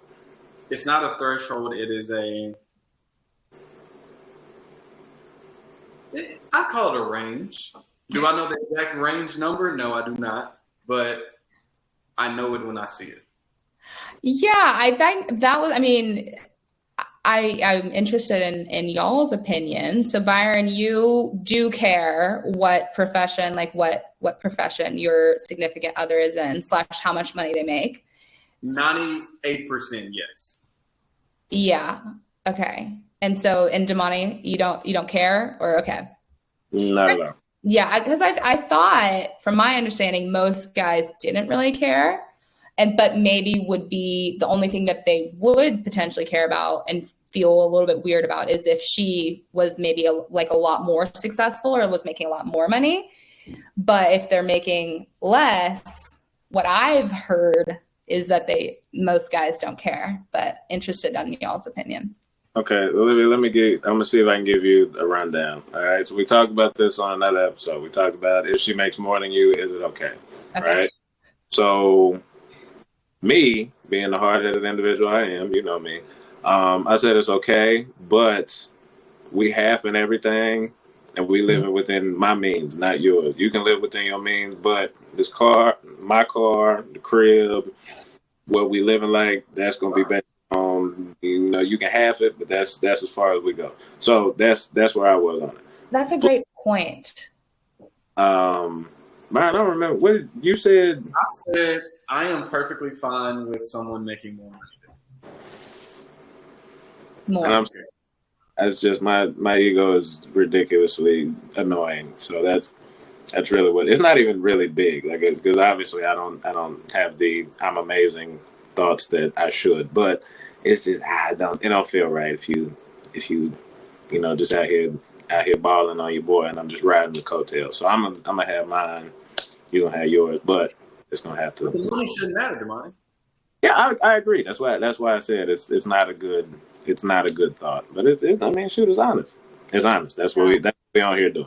It's not a threshold. It is I call it a range. Do I know the exact range number? No, I do not. But I know it when I see it. Yeah, I think that was, I'm interested in y'all's opinion. So Byron, you do care what profession, like what profession your significant other is in / how much money they make. 98% yes. Yeah. Okay. And so in Damani, you don't care, or okay? Not at all. Yeah, because I thought, from my understanding, most guys didn't really care, but maybe would be the only thing that they would potentially care about and feel a little bit weird about is if she was maybe like a lot more successful or was making a lot more money. But if they're making less, what I've heard is that most guys don't care. But interested in y'all's opinion. Okay, Olivia, I'm gonna see if I can give you a rundown. All right, so we talked about this on another episode. We talked about if she makes more than you, is it okay? Okay. Right. So, me being the hard-headed individual I am, you know me. I said it's okay, but we half in everything, and we live within my means, not yours. You can live within your means, but this car, my car, the crib, what we living like, that's gonna be better. You know, you can half it, but that's as far as we go. So that's where I was on it. That's a great point. Man, I don't remember what you said. I said I am perfectly fine with someone making more money. More. That's just my ego is ridiculously annoying. So that's really what it's not even really big, like because obviously I don't have the I'm amazing thoughts that I should, but it's just it don't feel right if you just out here balling on your boy and I'm just riding the coattails. So I'm gonna have mine, you gonna have yours, but it's gonna have to. The money shouldn't matter to mine. Yeah, I agree. That's why I said it's not a good thought. But I mean, shoot, it's honest. It's honest. That's what we on here doing.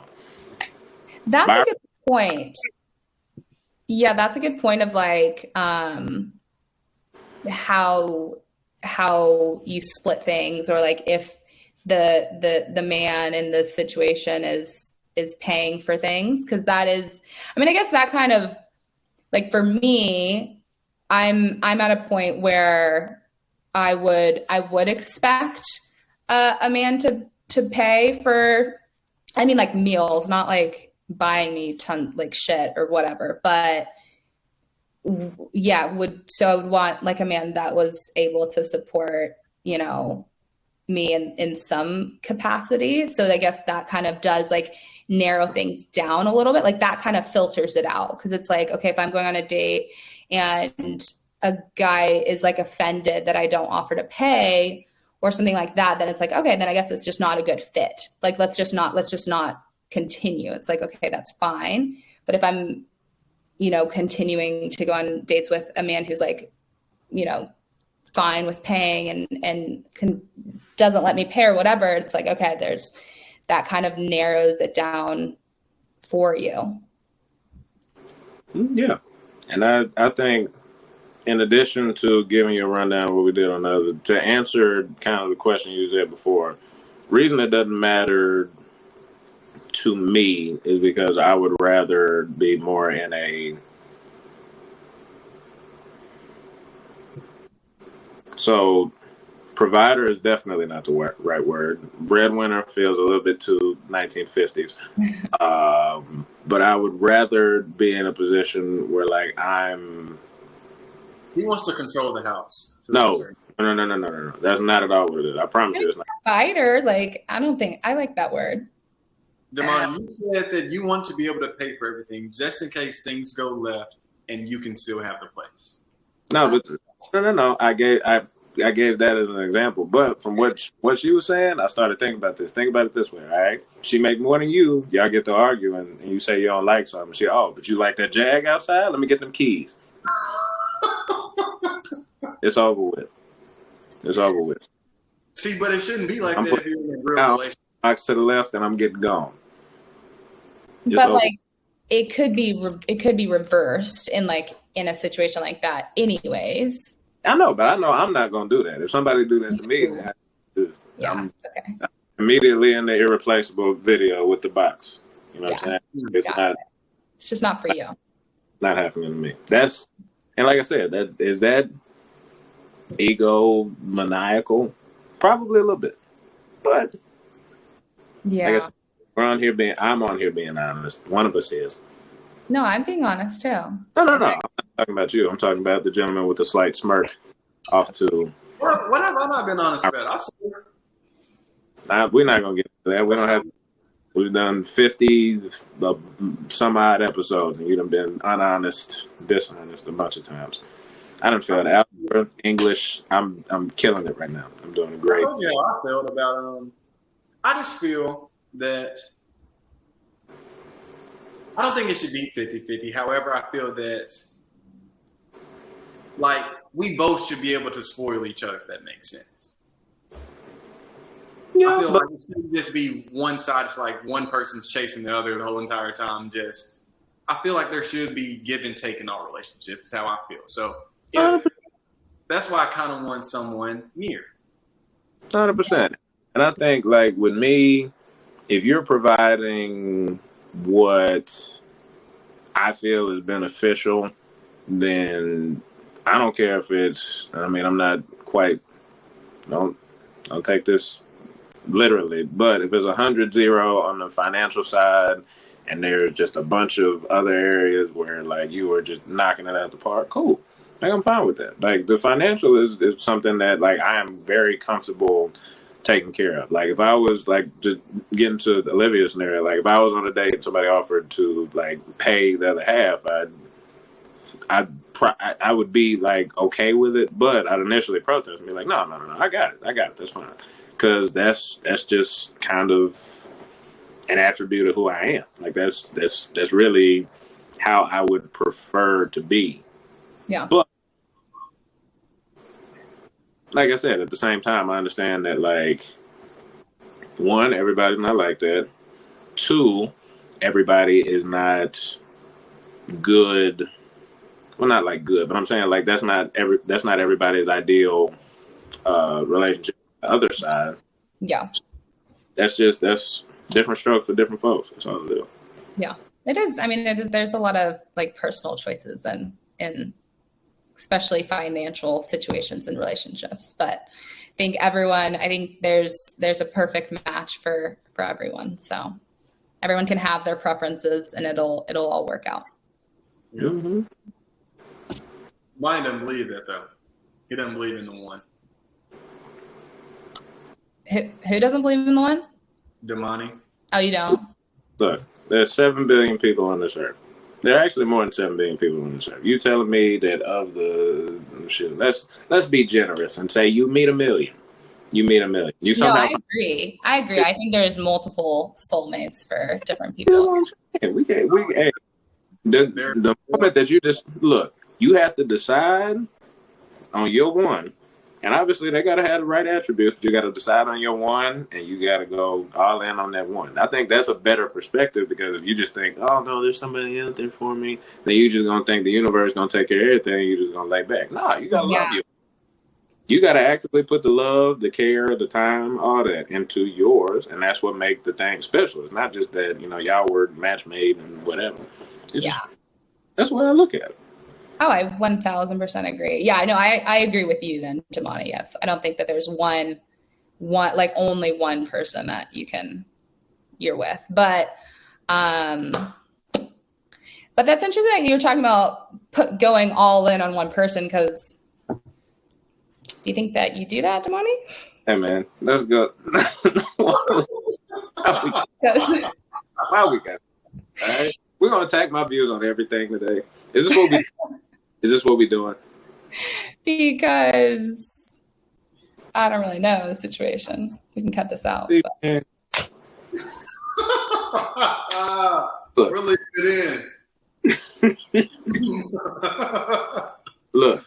That's a good point. Yeah, that's a good point of like how you split things, or like if the man in the situation is paying for things, because that is, I mean, I guess that kind of like for me, I'm at a point where I would expect a man to pay for, I mean, like meals, not like buying me like shit or whatever, but yeah, I would want like a man that was able to support, me in some capacity. So I guess that kind of does like narrow things down a little bit. Like that kind of filters it out. Cause it's like, okay, if I'm going on a date and a guy is like offended that I don't offer to pay or something like that, then it's like, okay, then I guess it's just not a good fit. Like, let's just not continue. It's like, okay, that's fine. But if I'm, continuing to go on dates with a man who's like, fine with paying and doesn't let me pay or whatever, it's like, okay, there's that kind of narrows it down for you. Yeah. And I think in addition to giving you a rundown of what we did on the other, to answer kind of the question you said before, reason it doesn't matter to me is because I would rather be more in a provider is definitely not the right word. Breadwinner feels a little bit too 1950s. But I would rather be in a position where like he wants to control the house. No. That's not at all what it is. I promise you it's not. Provider, like I don't think I like that word. Damon, you said that you want to be able to pay for everything just in case things go left and you can still have the place. No, but no. I gave that as an example. But from what she was saying, I started thinking about this. Think about it this way, all right? She make more than you. Y'all get to argue, and you say you don't like something. But you like that Jag outside? Let me get them keys. It's over with. See, but it shouldn't be like that if you're in a real relationship. Box to the left, and I'm getting gone. But like, it could be reversed in a situation like that, anyways. I know, but I'm not gonna do that. If somebody do that to me, I'm immediately in the irreplaceable video with the box. You know what I'm saying? It's just not for you. Not happening to me. And like I said, that ego maniacal, probably a little bit, but yeah. Like I said, I'm on here being honest. One of us is. No, I'm being honest too. No. I'm not talking about you. I'm talking about the gentleman with the slight smirk off to. What have I not been honest about? I swear. We're not gonna get into that. We don't have. We've done 50 some odd episodes, and you done been dishonest a bunch of times. I done failed algebra, English. I'm killing it right now. I'm doing great. I told you how I felt about I just feel that I don't think it should be 50-50. However, I feel that like we both should be able to spoil each other, if that makes sense. Yeah, I feel like it shouldn't just be one side. It's like one person's chasing the other the whole entire time. I feel like there should be give and take in all relationships. Is how I feel. So that's why I kind of want someone near. 100%. And I think, like, with me, if you're providing what I feel is beneficial, then I don't care if it's, I'm not quite, don't take this literally, but if it's 100-0 on the financial side and there's just a bunch of other areas where, like, you are just knocking it out the park, cool. Like, I'm fine with that. Like, the financial is something that, like, I am very comfortable taking care of. Like, if I was, like, just getting to Olivia's scenario, like, if I was on a date and somebody offered to, like, pay the other half, I would be, like, okay with it, but I'd initially protest and be like, no, I got it, that's fine. Because that's just kind of an attribute of who I am. Like, that's really how I would prefer to be. Yeah. But like I said, at the same time, I understand that, like, one, everybody's not like that. Two, everybody is not good. Well, not like good, but I'm saying, like, that's not everybody's ideal relationship. The other side. Yeah. That's different strokes for different folks. That's all it is. Yeah. It is. There's a lot of, like, personal choices in especially financial situations and relationships. But I think there's a perfect match for everyone. So everyone can have their preferences and it'll all work out. Mm-hmm. Mine doesn't believe that, though. He doesn't believe in the one. Who doesn't believe in the one? Damani. Oh, you don't? Look, there's 7 billion people on this earth. There are actually more than 7 billion people on this earth. You telling me that of the shit? Let's be generous and say you meet a million. You mean a million. You somehow. No, I agree. I think there's multiple soulmates for different people. The moment that you just look, you have to decide on your one. And obviously, they got to have the right attributes. You got to decide on your one, and you got to go all in on that one. I think that's a better perspective, because if you just think, oh, no, there's somebody out there for me, then you're just going to think the universe is going to take care of everything, and you're just going to lay back. No, you got to love you. You got to actively put the love, the care, the time, all that into yours, and that's what makes the thing special. It's not just that, y'all were match made and whatever. That's the way I look at it. Oh, I 1000% agree. Yeah, no, I agree with you then, Damani. Yes. I don't think that there's one, like, only one person that you're with. But that's interesting that you're talking about going all in on one person, because do you think that you do that, Damani? Hey, man, let's go. Why we got it? All right. We're going to attack my views on everything today. Is this what we doing? Because I don't really know the situation. We can cut this out. We're leaving it in. Look,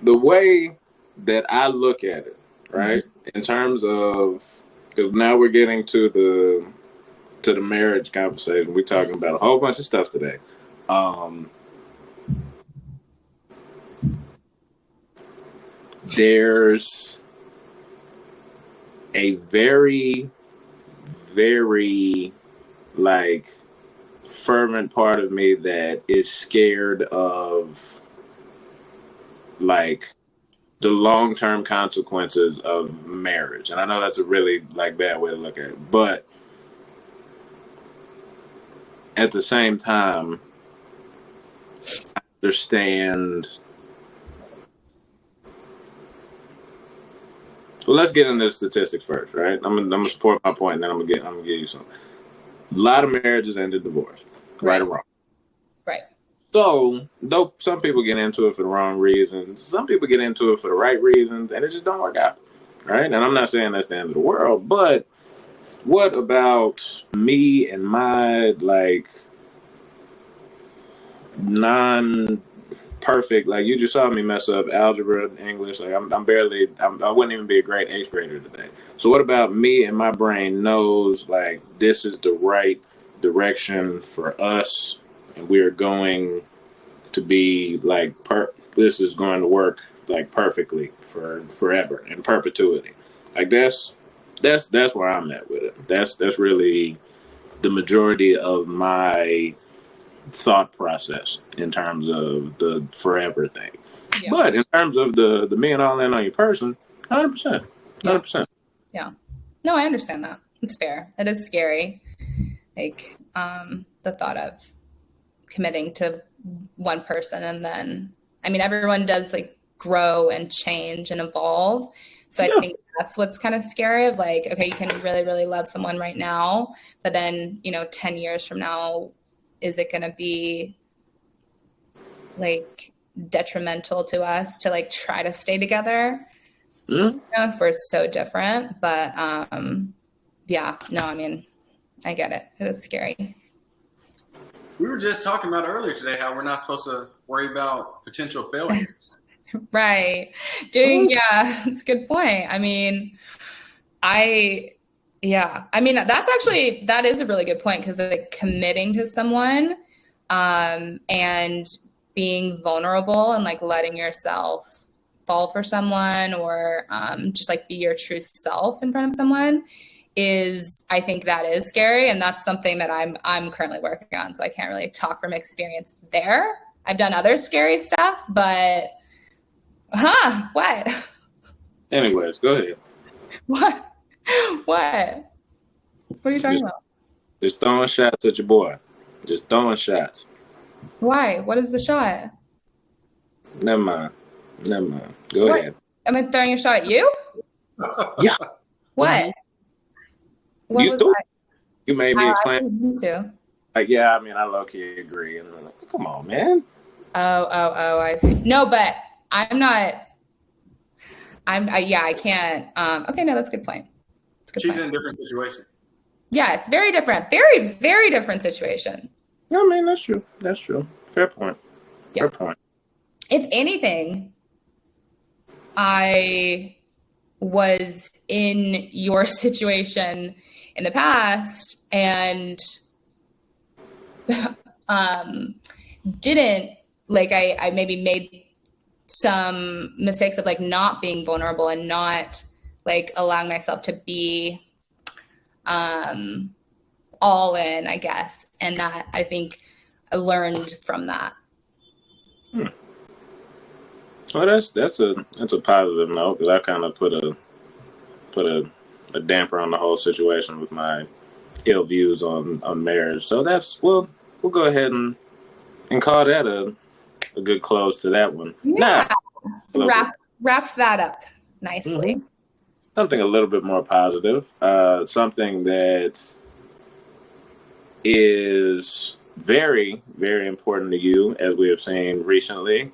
the way that I look at it, right, in terms of, because now we're getting to the marriage conversation. We're talking about a whole bunch of stuff today. There's a very, very, like, fervent part of me that is scared of, like, the long-term consequences of marriage. And I know that's a really, like, bad way to look at it, but at the same time, I understand. Well, let's get into the statistics first, right? I'm gonna support my point, and then I'm gonna give you some. A lot of marriages end in divorce, right or wrong. Right. So, though some people get into it for the wrong reasons, some people get into it for the right reasons, and it just don't work out, right? And I'm not saying that's the end of the world, but what about me and my non-perfect? Like you just saw me mess up algebra, English. Like I wouldn't even be a great eighth grader today. So what about me and my brain knows like this is the right direction for us, and we're going to be like this is going to work like perfectly for forever in perpetuity. Like that's where I'm at with it. That's really the majority of my thought process in terms of the forever thing. Yeah. But in terms of the being all in on your person, 100%. 100%. Yeah. No, I understand that. It's fair. It is scary. Like the thought of committing to one person, and then I mean everyone does like grow and change and evolve. So I think that's what's kind of scary of like, okay, you can really, really love someone right now, but then, 10 years from now, is it going to be like detrimental to us to like try to stay together? Mm-hmm. If we're so different, but yeah, no, I mean, I get it. It's scary. We were just talking about earlier today how we're not supposed to worry about potential failures. Right. Yeah, it's a good point. I mean, that is a really good point, because like committing to someone and being vulnerable and like letting yourself fall for someone, or just like be your true self in front of someone I think that is scary. And that's something that I'm currently working on. So I can't really talk from experience there. I've done other scary stuff, but what? Anyways, go ahead. What? What are you talking about? Just throwing shots at your boy. Just throwing shots. Why? What is the shot? Never mind. Go ahead. Am I throwing a shot at you? Yeah. What? Mm-hmm. What you was do. I? You made me explain. Like, yeah, I mean, I low-key agree. And I'm like, come on, man. Oh, I see. No, but I'm not. I can't. Okay, no, that's a good point. She's in a different situation. Yeah, it's very different. Very, very different situation. I mean, that's true. Fair point. Yeah. Fair point. If anything, I was in your situation in the past and didn't like I maybe made some mistakes of like not being vulnerable and not like allowing myself to be all in, I guess. And that I think I learned from that. Well, that's a positive note, because I kind of put a damper on the whole situation with my ill views on marriage. So we'll go ahead and call that a good close to that one. Yeah. Wrap that up nicely. Mm-hmm. Something a little bit more positive. Something that is very, very important to you, as we have seen recently,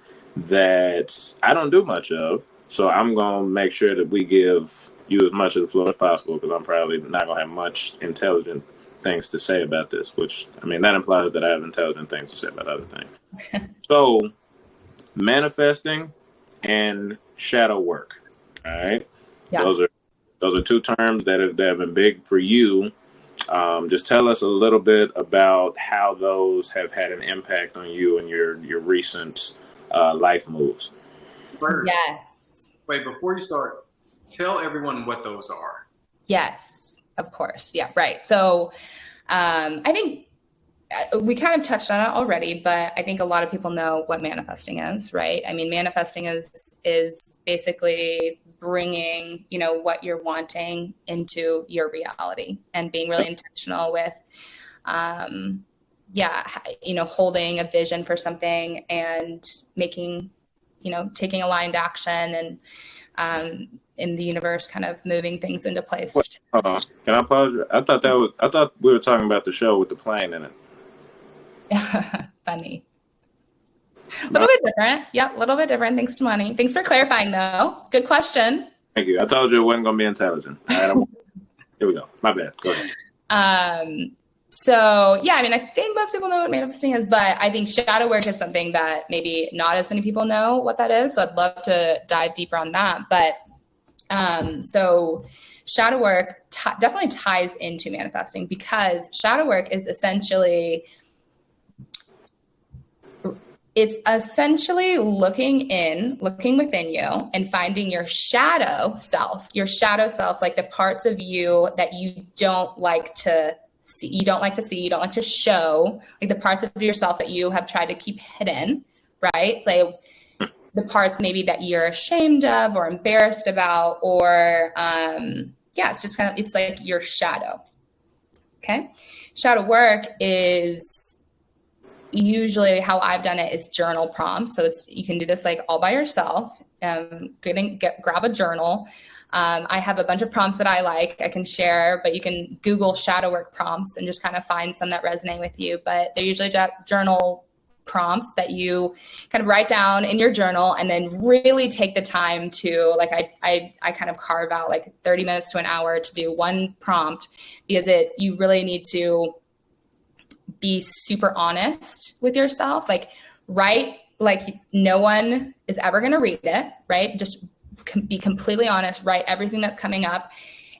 that I don't do much of. So I'm going to make sure that we give you as much of the floor as possible, because I'm probably not going to have much intelligent things to say about this, which, I mean, that implies that I have intelligent things to say about other things. So, manifesting and shadow work. All right. Yeah. Those are two terms that have been big for you. Just tell us a little bit about how those have had an impact on you and your recent life moves. First, yes. Wait, before you start, tell everyone what those are. Yes, of course. Yeah, right. So I think we kind of touched on it already, but I think a lot of people know what manifesting is, right? I mean, manifesting is basically bringing, what you're wanting into your reality and being really intentional with holding a vision for something and making, taking aligned action and in the universe kind of moving things into place. Can I apologize? I thought we were talking about the show with the plane in it. Funny. A little bit different. Yeah, a little bit different. Thanks to money. Thanks for clarifying, though. Good question. Thank you. I told you it wasn't going to be intelligent. All right, here we go. My bad. Go ahead. So, yeah, I mean, I think most people know what manifesting is, but I think shadow work is something that maybe not as many people know what that is. So I'd love to dive deeper on that. But so shadow work definitely ties into manifesting, because shadow work is essentially looking within you and finding your shadow self, like the parts of you that you don't like to see, you don't like to show, like the parts of yourself that you have tried to keep hidden, right? So the parts maybe that you're ashamed of or embarrassed about, or it's just it's like your shadow. Okay. Shadow work is usually how I've done it is journal prompts. So you can do this like all by yourself. Grab a journal. I have a bunch of prompts that I like, I can share, but you can Google shadow work prompts and just kind of find some that resonate with you. But they're usually journal prompts that you kind of write down in your journal, and then really take the time to, like, I kind of carve out like 30 minutes to an hour to do one prompt, because you really need to be super honest with yourself. Like, write like no one is ever going to read it, right? Just be completely honest, write everything that's coming up.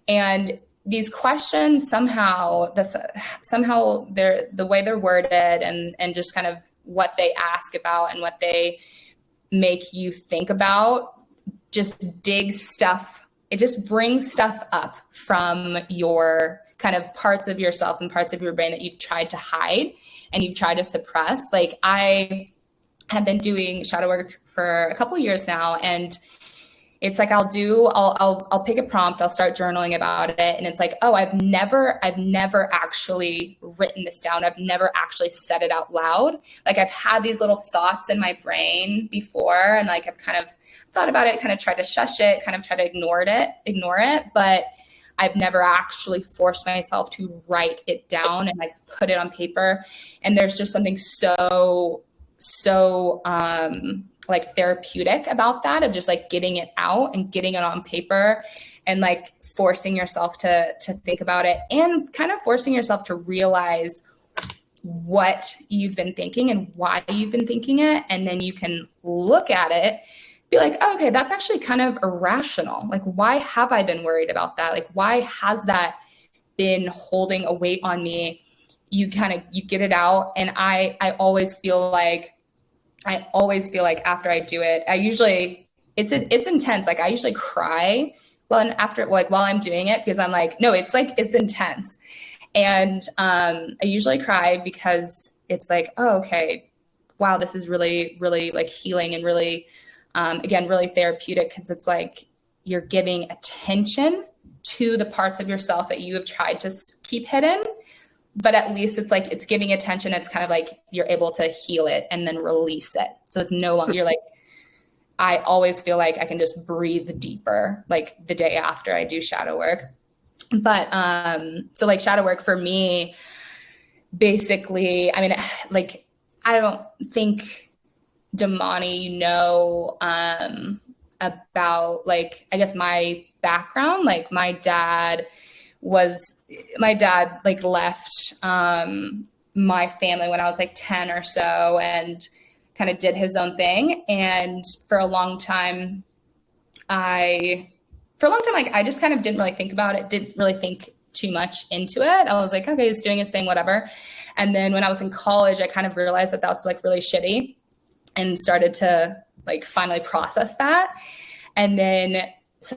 And these questions, somehow they're the way they're worded and just kind of what they ask about and what they make you think about, just digs stuff. It just brings stuff up from your kind of parts of yourself and parts of your brain that you've tried to hide and you've tried to suppress. Like, I have been doing shadow work for a couple of years now, and it's like I'll pick a prompt, I'll start journaling about it, and it's like, oh, I've never actually written this down. I've never actually said it out loud. Like, I've had these little thoughts in my brain before, and like I've kind of thought about it, kind of tried to shush it, kind of try to ignore it, but I've never actually forced myself to write it down and like put it on paper. And there's just something so like therapeutic about that, of just like getting it out and getting it on paper and like forcing yourself to think about it, and kind of forcing yourself to realize what you've been thinking and why you've been thinking it. And then you can look at it, be like, oh, okay, that's actually kind of irrational. Like, why have I been worried about that? Like, why has that been holding a weight on me? You get it out. And I always feel like after I do it, it's intense. Like, I usually cry while I'm doing it, because I'm like, no, it's intense. And I usually cry because it's like, oh, okay, wow, this is really, really like healing and really, again, really therapeutic, because it's like you're giving attention to the parts of yourself that you have tried to keep hidden. But at least it's like, it's giving attention. It's kind of like you're able to heal it and then release it. So it's no longer, you're like, I always feel like I can just breathe deeper, like the day after I do shadow work. But so like shadow work for me, basically, I mean, like, I don't think, Damani, about like, I guess my background. Like, my dad like left my family when I was like 10 or so, and kind of did his own thing. And for a long time, like, I just kind of didn't really think about it, didn't really think too much into it. I was like, okay, he's doing his thing, whatever. And then when I was in college, I kind of realized that was like really shitty, and started to like finally process that. And then so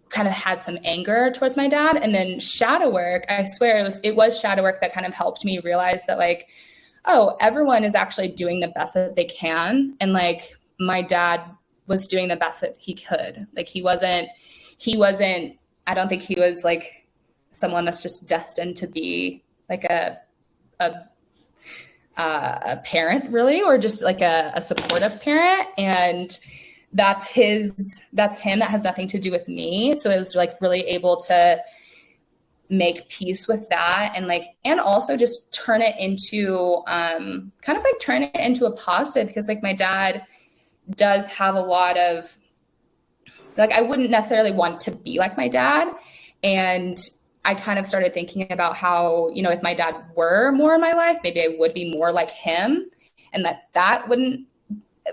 kind of had some anger towards my dad. And then shadow work, I swear it was shadow work that kind of helped me realize that, like, oh, everyone is actually doing the best that they can. And like, my dad was doing the best that he could. Like, he wasn't, I don't think he was like someone that's just destined to be like a a parent really, or just like a supportive parent. And that's him. That has nothing to do with me. So it was like really able to make peace with that, and also just turn it into turn it into a positive, because like my dad does have a lot of, like, I wouldn't necessarily want to be like my dad. And I kind of started thinking about how, if my dad were more in my life, maybe I would be more like him, and that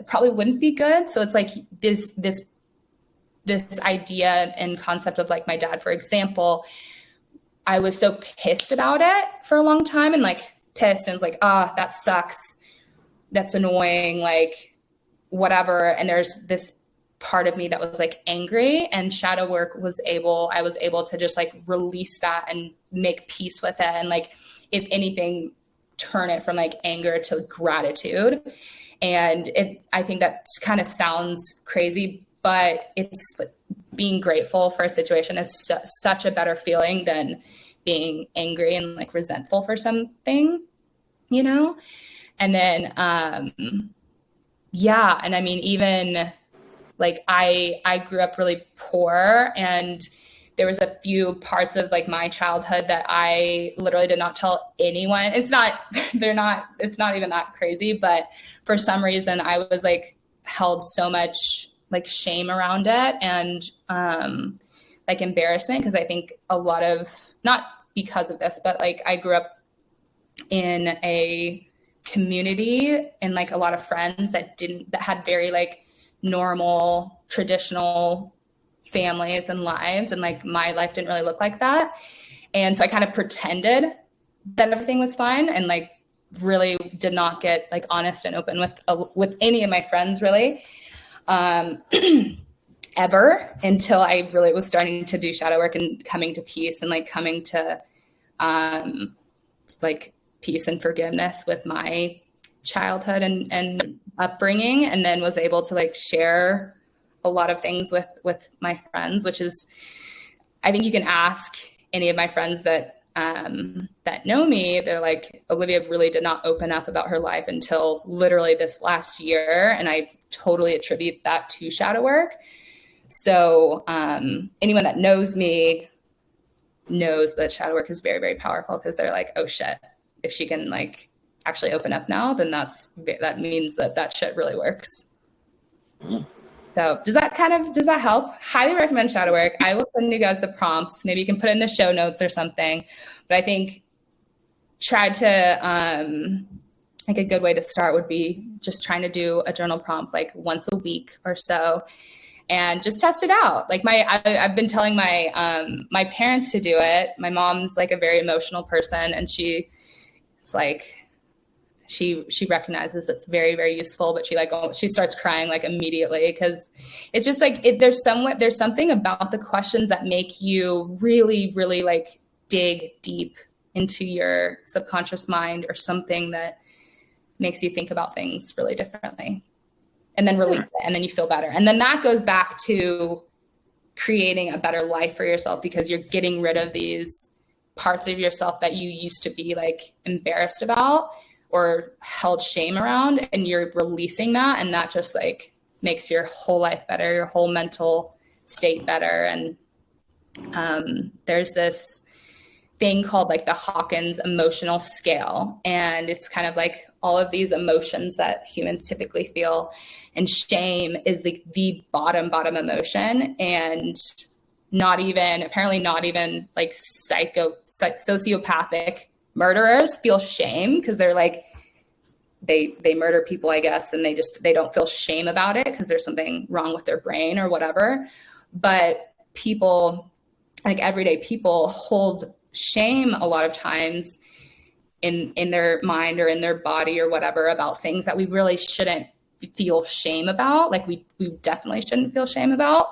probably wouldn't be good. So it's like this idea and concept of like my dad, for example, I was so pissed about it for a long time, and like pissed, and was like, that sucks. That's annoying. Like whatever. And there's this part of me that was like angry, and shadow work I was able to just like release that and make peace with it. And like, if anything, turn it from like anger to gratitude. And I think that kind of sounds crazy, but it's like, being grateful for a situation is such a better feeling than being angry and like resentful for something, And then, and I mean, even like I grew up really poor, and there was a few parts of like my childhood that I literally did not tell anyone. It's not even that crazy, but for some reason I was like held so much like shame around it, and like embarrassment, because I think a lot of, not because of this, but like I grew up in a community and like a lot of friends that had very like normal traditional families and lives, and like my life didn't really look like that. And so I kind of pretended that everything was fine, and like really did not get like honest and open with any of my friends really, ever, until I really was starting to do shadow work and coming to peace, and like coming to like peace and forgiveness with my childhood and upbringing, and then was able to like share a lot of things with my friends, which is, I think you can ask any of my friends that know me, they're like, Olivia really did not open up about her life until literally this last year. And I totally attribute that to shadow work. So anyone that knows me knows that shadow work is very, very powerful, because they're like, oh shit, if she can like actually open up now, then that means that shit really works. So does that help? Highly recommend shadow work. I will send you guys the prompts. Maybe you can put it in the show notes or something. But I think try to, like a good way to start would be just trying to do a journal prompt like once a week or so, and just test it out. Like I've been telling my parents to do it. My mom's like a very emotional person, and she's like, she recognizes it's very, very useful, but she starts crying like immediately, because it's just like there's something about the questions that make you really, really like dig deep into your subconscious mind, or something that makes you think about things really differently, and then release it, and then you feel better. And then that goes back to creating a better life for yourself, because you're getting rid of these parts of yourself that you used to be like embarrassed about or held shame around, and you're releasing that. And that just like makes your whole life better, your whole mental state better. And there's this thing called like the Hawkins emotional scale. And it's kind of like all of these emotions that humans typically feel. And shame is the bottom emotion, and apparently not even like sociopathic murderers feel shame, because they're like, they murder people, I guess, and they don't feel shame about it because there's something wrong with their brain or whatever. But people, like everyday people, hold shame a lot of times in their mind or in their body or whatever about things that we really shouldn't feel shame about. Like we definitely shouldn't feel shame about.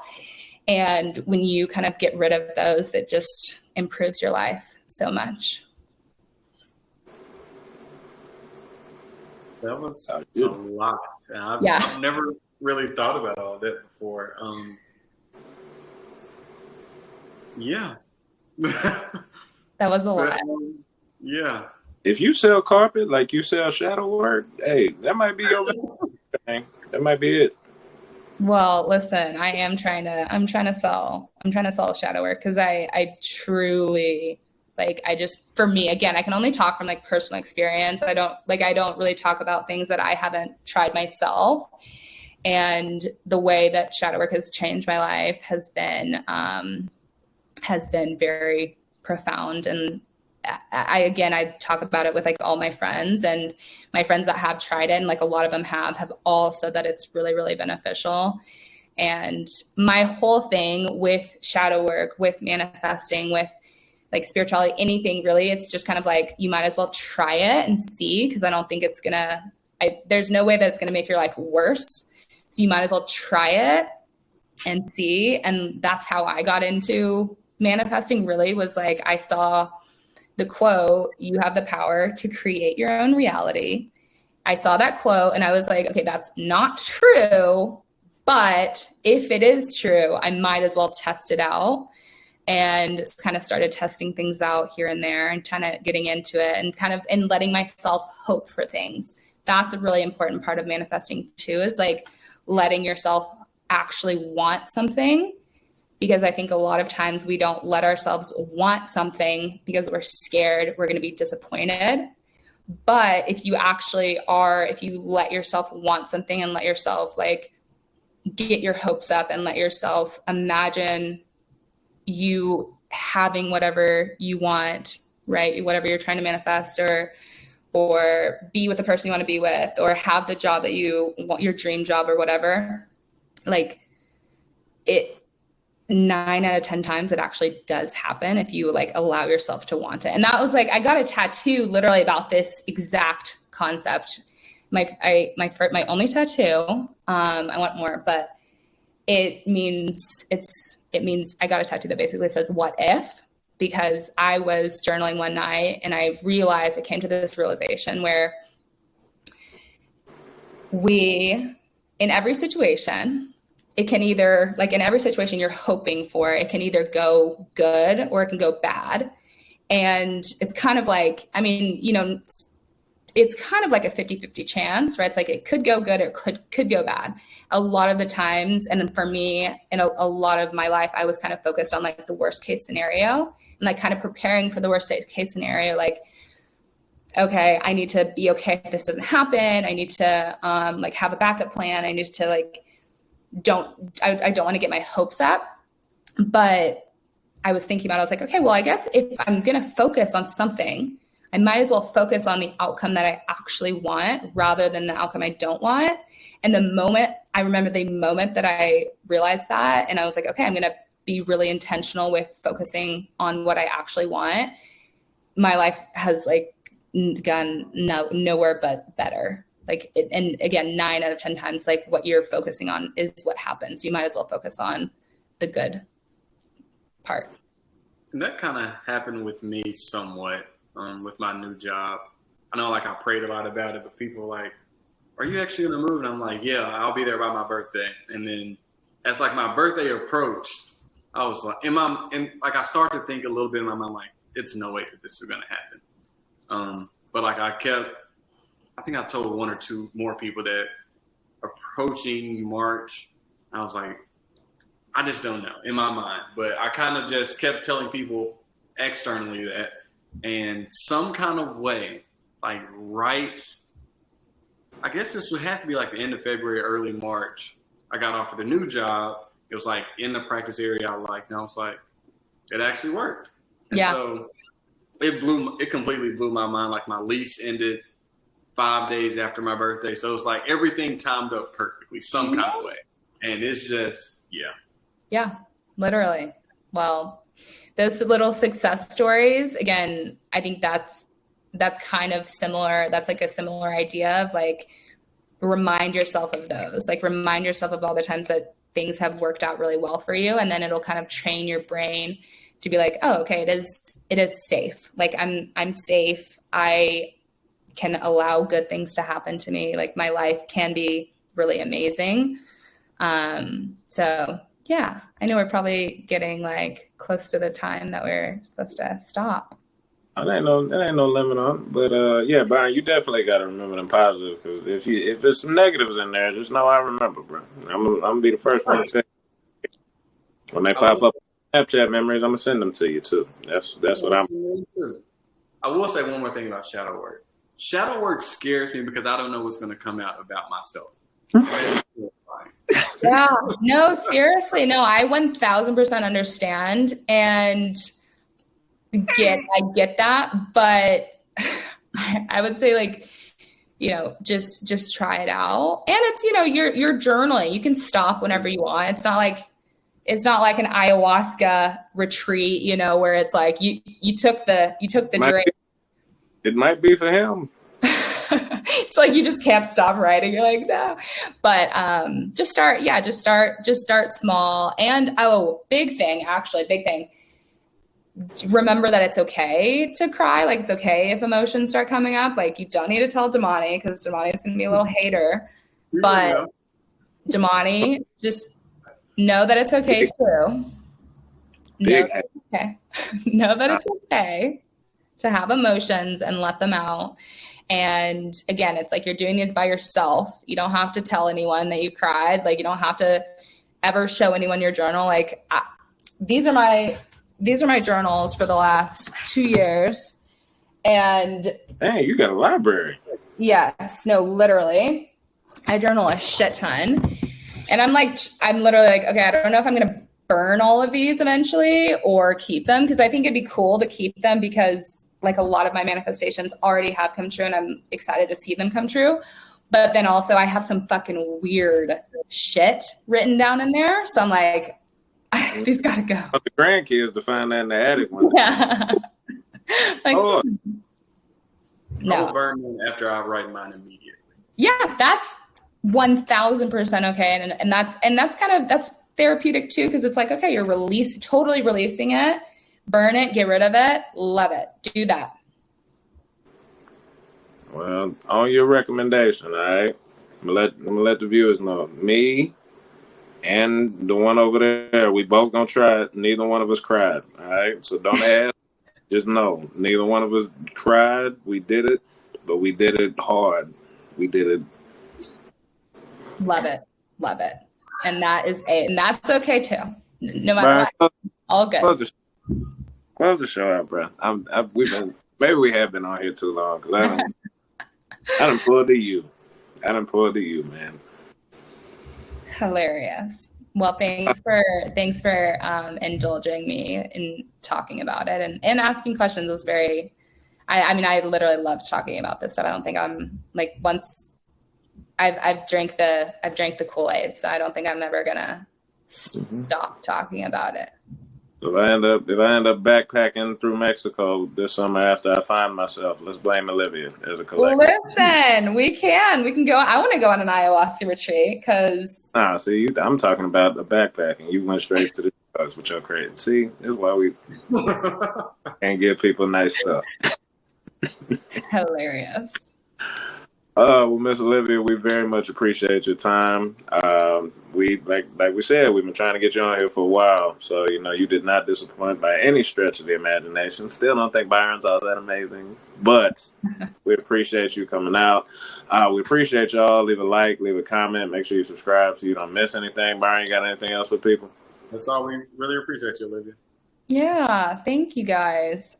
And when you kind of get rid of those, it just improves your life so much. That was a lot. I've never really thought about all that before. Yeah. That was a lot. Yeah. if you sell carpet like you sell shadow work, hey, that might be your thing. That might be it. Well, listen, I'm trying to sell shadow work because I truly like, for me, again, I can only talk from like personal experience. I don't really talk about things that I haven't tried myself. And the way that shadow work has changed my life has been very profound. And I talk about it with like all my friends, and my friends that have tried it, and like a lot of them have all said that it's really, really beneficial. And my whole thing with shadow work, with manifesting, with like spirituality, anything really, it's just kind of like, you might as well try it and see, because I don't think it's there's no way that it's gonna make your life worse. So you might as well try it and see. And that's how I got into manifesting, really, was like, I saw the quote, "You have the power to create your own reality." I saw that quote and I was like, okay, that's not true, but if it is true, I might as well test it out. And kind of started testing things out here and there and kind of getting into it and letting myself hope for things. That's a really important part of manifesting too, is like letting yourself actually want something. Because I think a lot of times we don't let ourselves want something because we're scared we're going to be disappointed. But if you let yourself want something and let yourself like get your hopes up and let yourself imagine you having whatever you want, right? Whatever you're trying to manifest, or be with the person you want to be with, or have the job that you want, your dream job or whatever, like it, 9 out of 10 times it actually does happen if you like allow yourself to want it. And that was like, I got a tattoo literally about this exact concept. My only tattoo. I want more, but it means I got a tattoo that basically says "what if," because I was journaling one night and I came to this realization where in every situation, it can either, like in every situation you're hoping for, it can either go good or it can go bad. And it's kind of like, I mean, it's kind of like a 50-50 chance, right? It's like it could go good or could go bad. A lot of the times, and for me, in a lot of my life, I was kind of focused on like the worst case scenario and like kind of preparing for the worst case scenario. Like, okay, I need to be okay if this doesn't happen. I need to like have a backup plan. I need to like, I don't want to get my hopes up. But I was thinking about it, I was like, okay, well, I guess if I'm going to focus on something, I might as well focus on the outcome that I actually want rather than the outcome I don't want. And I remember the moment that I realized that, and I was like, okay, I'm going to be really intentional with focusing on what I actually want. My life has like gone nowhere but better. Like, and again, 9 out of 10 times, like what you're focusing on is what happens. You might as well focus on the good part. And that kind of happened with me somewhat. With my new job, I know like I prayed a lot about it, but people were like, "Are you actually gonna move?" And I'm like, "Yeah, I'll be there by my birthday." And then as like my birthday approached, I was like, and like I started to think a little bit in my mind, like, it's no way that this is gonna happen. But like I think I told 1 or 2 more people that approaching March, I was like, I just don't know in my mind, but I kind of just kept telling people externally that. And some kind of way, like I guess this would have to be like the end of February, early March, I got offered a new job. It was like in the practice area I liked, and I was like, it actually worked. And yeah. So it completely blew my mind. Like my lease ended 5 days after my birthday. So it was like everything timed up perfectly, some kind of way. And it's just, yeah. Yeah, literally. Well, those little success stories, again, I think that's kind of similar. That's like a similar idea of like, remind yourself of those, like remind yourself of all the times that things have worked out really well for you. And then it'll kind of train your brain to be like, oh, okay, it is safe. Like I'm safe. I can allow good things to happen to me. Like my life can be really amazing. So yeah, I know we're probably getting like close to the time that we're supposed to stop. There ain't no limit on it. But yeah, Byron, you definitely got to remember them positive, because if there's some negatives in there, just know I remember, bro. I'm gonna be the first one to say when they pop up Snapchat memories. I'm gonna send them to you too. That's what I'm. I will say one more thing about shadow work. Shadow work scares me because I don't know what's going to come out about myself. Yeah, no, seriously, no, I 1000% understand and I get that, but I would say, like, you know, just try it out. And it's, you know, you're journaling. You can stop whenever you want. It's not like an ayahuasca retreat, you know, where it's like you took the drink. It might be for him. It's like you just can't stop writing. You're like, no. But just start small. And big thing. Remember that it's okay to cry. Like, it's okay if emotions start coming up. Like, you don't need to tell Damani, because Damani is going to be a little hater. But Damani, just know that it's okay too. Know that it's okay to have emotions and let them out. And again, it's like you're doing this by yourself. You don't have to tell anyone that you cried. Like, you don't have to ever show anyone your journal. Like, these are my journals for the last 2 years. And dang, you got a library. Yes, no, literally. I journal a shit ton. And I'm literally like, okay, I don't know if I'm going to burn all of these eventually or keep them, because I think it'd be cool to keep them, because like a lot of my manifestations already have come true and I'm excited to see them come true. But then also I have some fucking weird shit written down in there. So I'm like, these gotta go. But the grandkids to find that in the attic one. Yeah. Like, I will burn them after I write mine immediately. Yeah, that's 1000% okay. And that's therapeutic too, because it's like, okay, you're totally releasing it. Burn it, get rid of it, love it. Do that. Well, on your recommendation, all right? I'm gonna let the viewers know. Me and the one over there, we both gonna try it. Neither one of us cried, all right? So don't ask. Just know, neither one of us cried. We did it, but we did it hard. We did it. Love it. And that's okay too. No matter what. All good. Close the show out, bro. Maybe we have been on here too long, because I done pulled to you. Man. Hilarious. Well, thanks for indulging me in talking about it and asking questions. Was very. I literally loved talking about this stuff. I don't think I'm like, once I've drank the Kool-Aid, so I don't think I'm ever gonna stop talking about it. So if I end up backpacking through Mexico this summer after I find myself, let's blame Olivia as a collective. Listen, we can go. I want to go on an ayahuasca retreat because. See, I'm talking about the backpacking. You went straight to the drugs with your crazy. See, this is why we can't give people nice stuff. Hilarious. Well, Miss Olivia, we very much appreciate your time. We like we said, we've been trying to get you on here for a while, so you did not disappoint by any stretch of the imagination. Still don't think Byron's all that amazing, but we appreciate you coming out. We appreciate y'all. Leave a like, leave a comment, make sure you subscribe so you don't miss anything. Byron, you got anything else for people? That's all. We really appreciate you, Olivia. Yeah, thank you guys.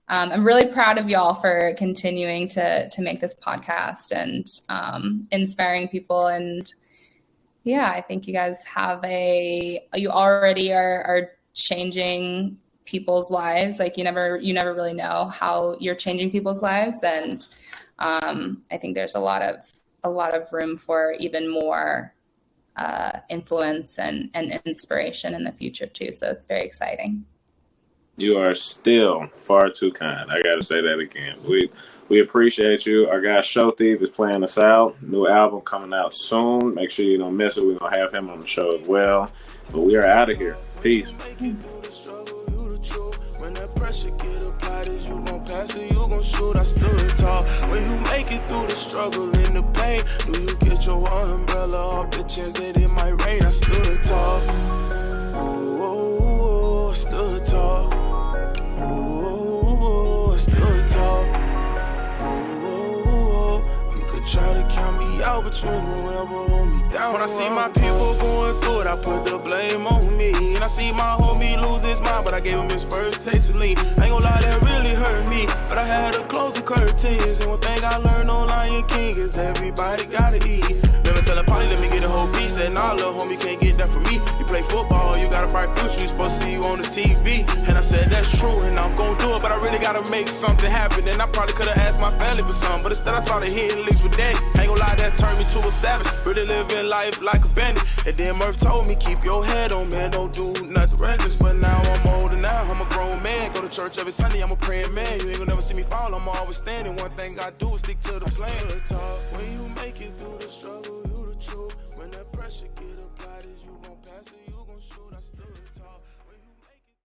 I'm really proud of y'all for continuing to make this podcast and inspiring people. And yeah, I think you guys you already are changing people's lives. Like, you never really know how you're changing people's lives. And I think there's a lot of room for even more influence and inspiration in the future too. So it's very exciting. You are still far too kind. I got to say that again. We appreciate you. Our guy Show Thief is playing us out. New album coming out soon. Make sure you don't miss it. We're going to have him on the show as well. But we are out of here. Peace. When that pressure get applied, is you gon' pass it, you gon' shoot, I stood tall. When you make it through the struggle and the pain, do you get your umbrella off the chance that it might rain? I stood tall. Ooh, I stood tall. Ooh. but you ain't gon' ever hold me down. When I see my people going through it, I put the blame on me. And I see my homie lose his mind, but I gave him his first taste of lean. I ain't gon' lie, that really hurt me, but I had to close the curtains. And one thing I learned on Lion King is everybody gotta eat. Never tell a party, let me get a whole piece. And nah, little homie, can't get that from me. You play football, you got a bright future, you supposed to see you on the TV. And I said that's true, and I'm gon' do it, but I really gotta make something happen. And I probably could've asked my family for something, but instead I started hitting licks with daddy. Ain't gon' lie, that turned me to a savage. Really living life like a bandit. And then Murph told me, keep your head on, man, don't do nothing reckless. But now I'm older now, I'm a grown man. Go to church every Sunday, I'm a praying man. You ain't gonna never see me fall, I'm always standing. One thing I do is stick to the plan. When you make it through the struggle, you the truth. When that pressure get up.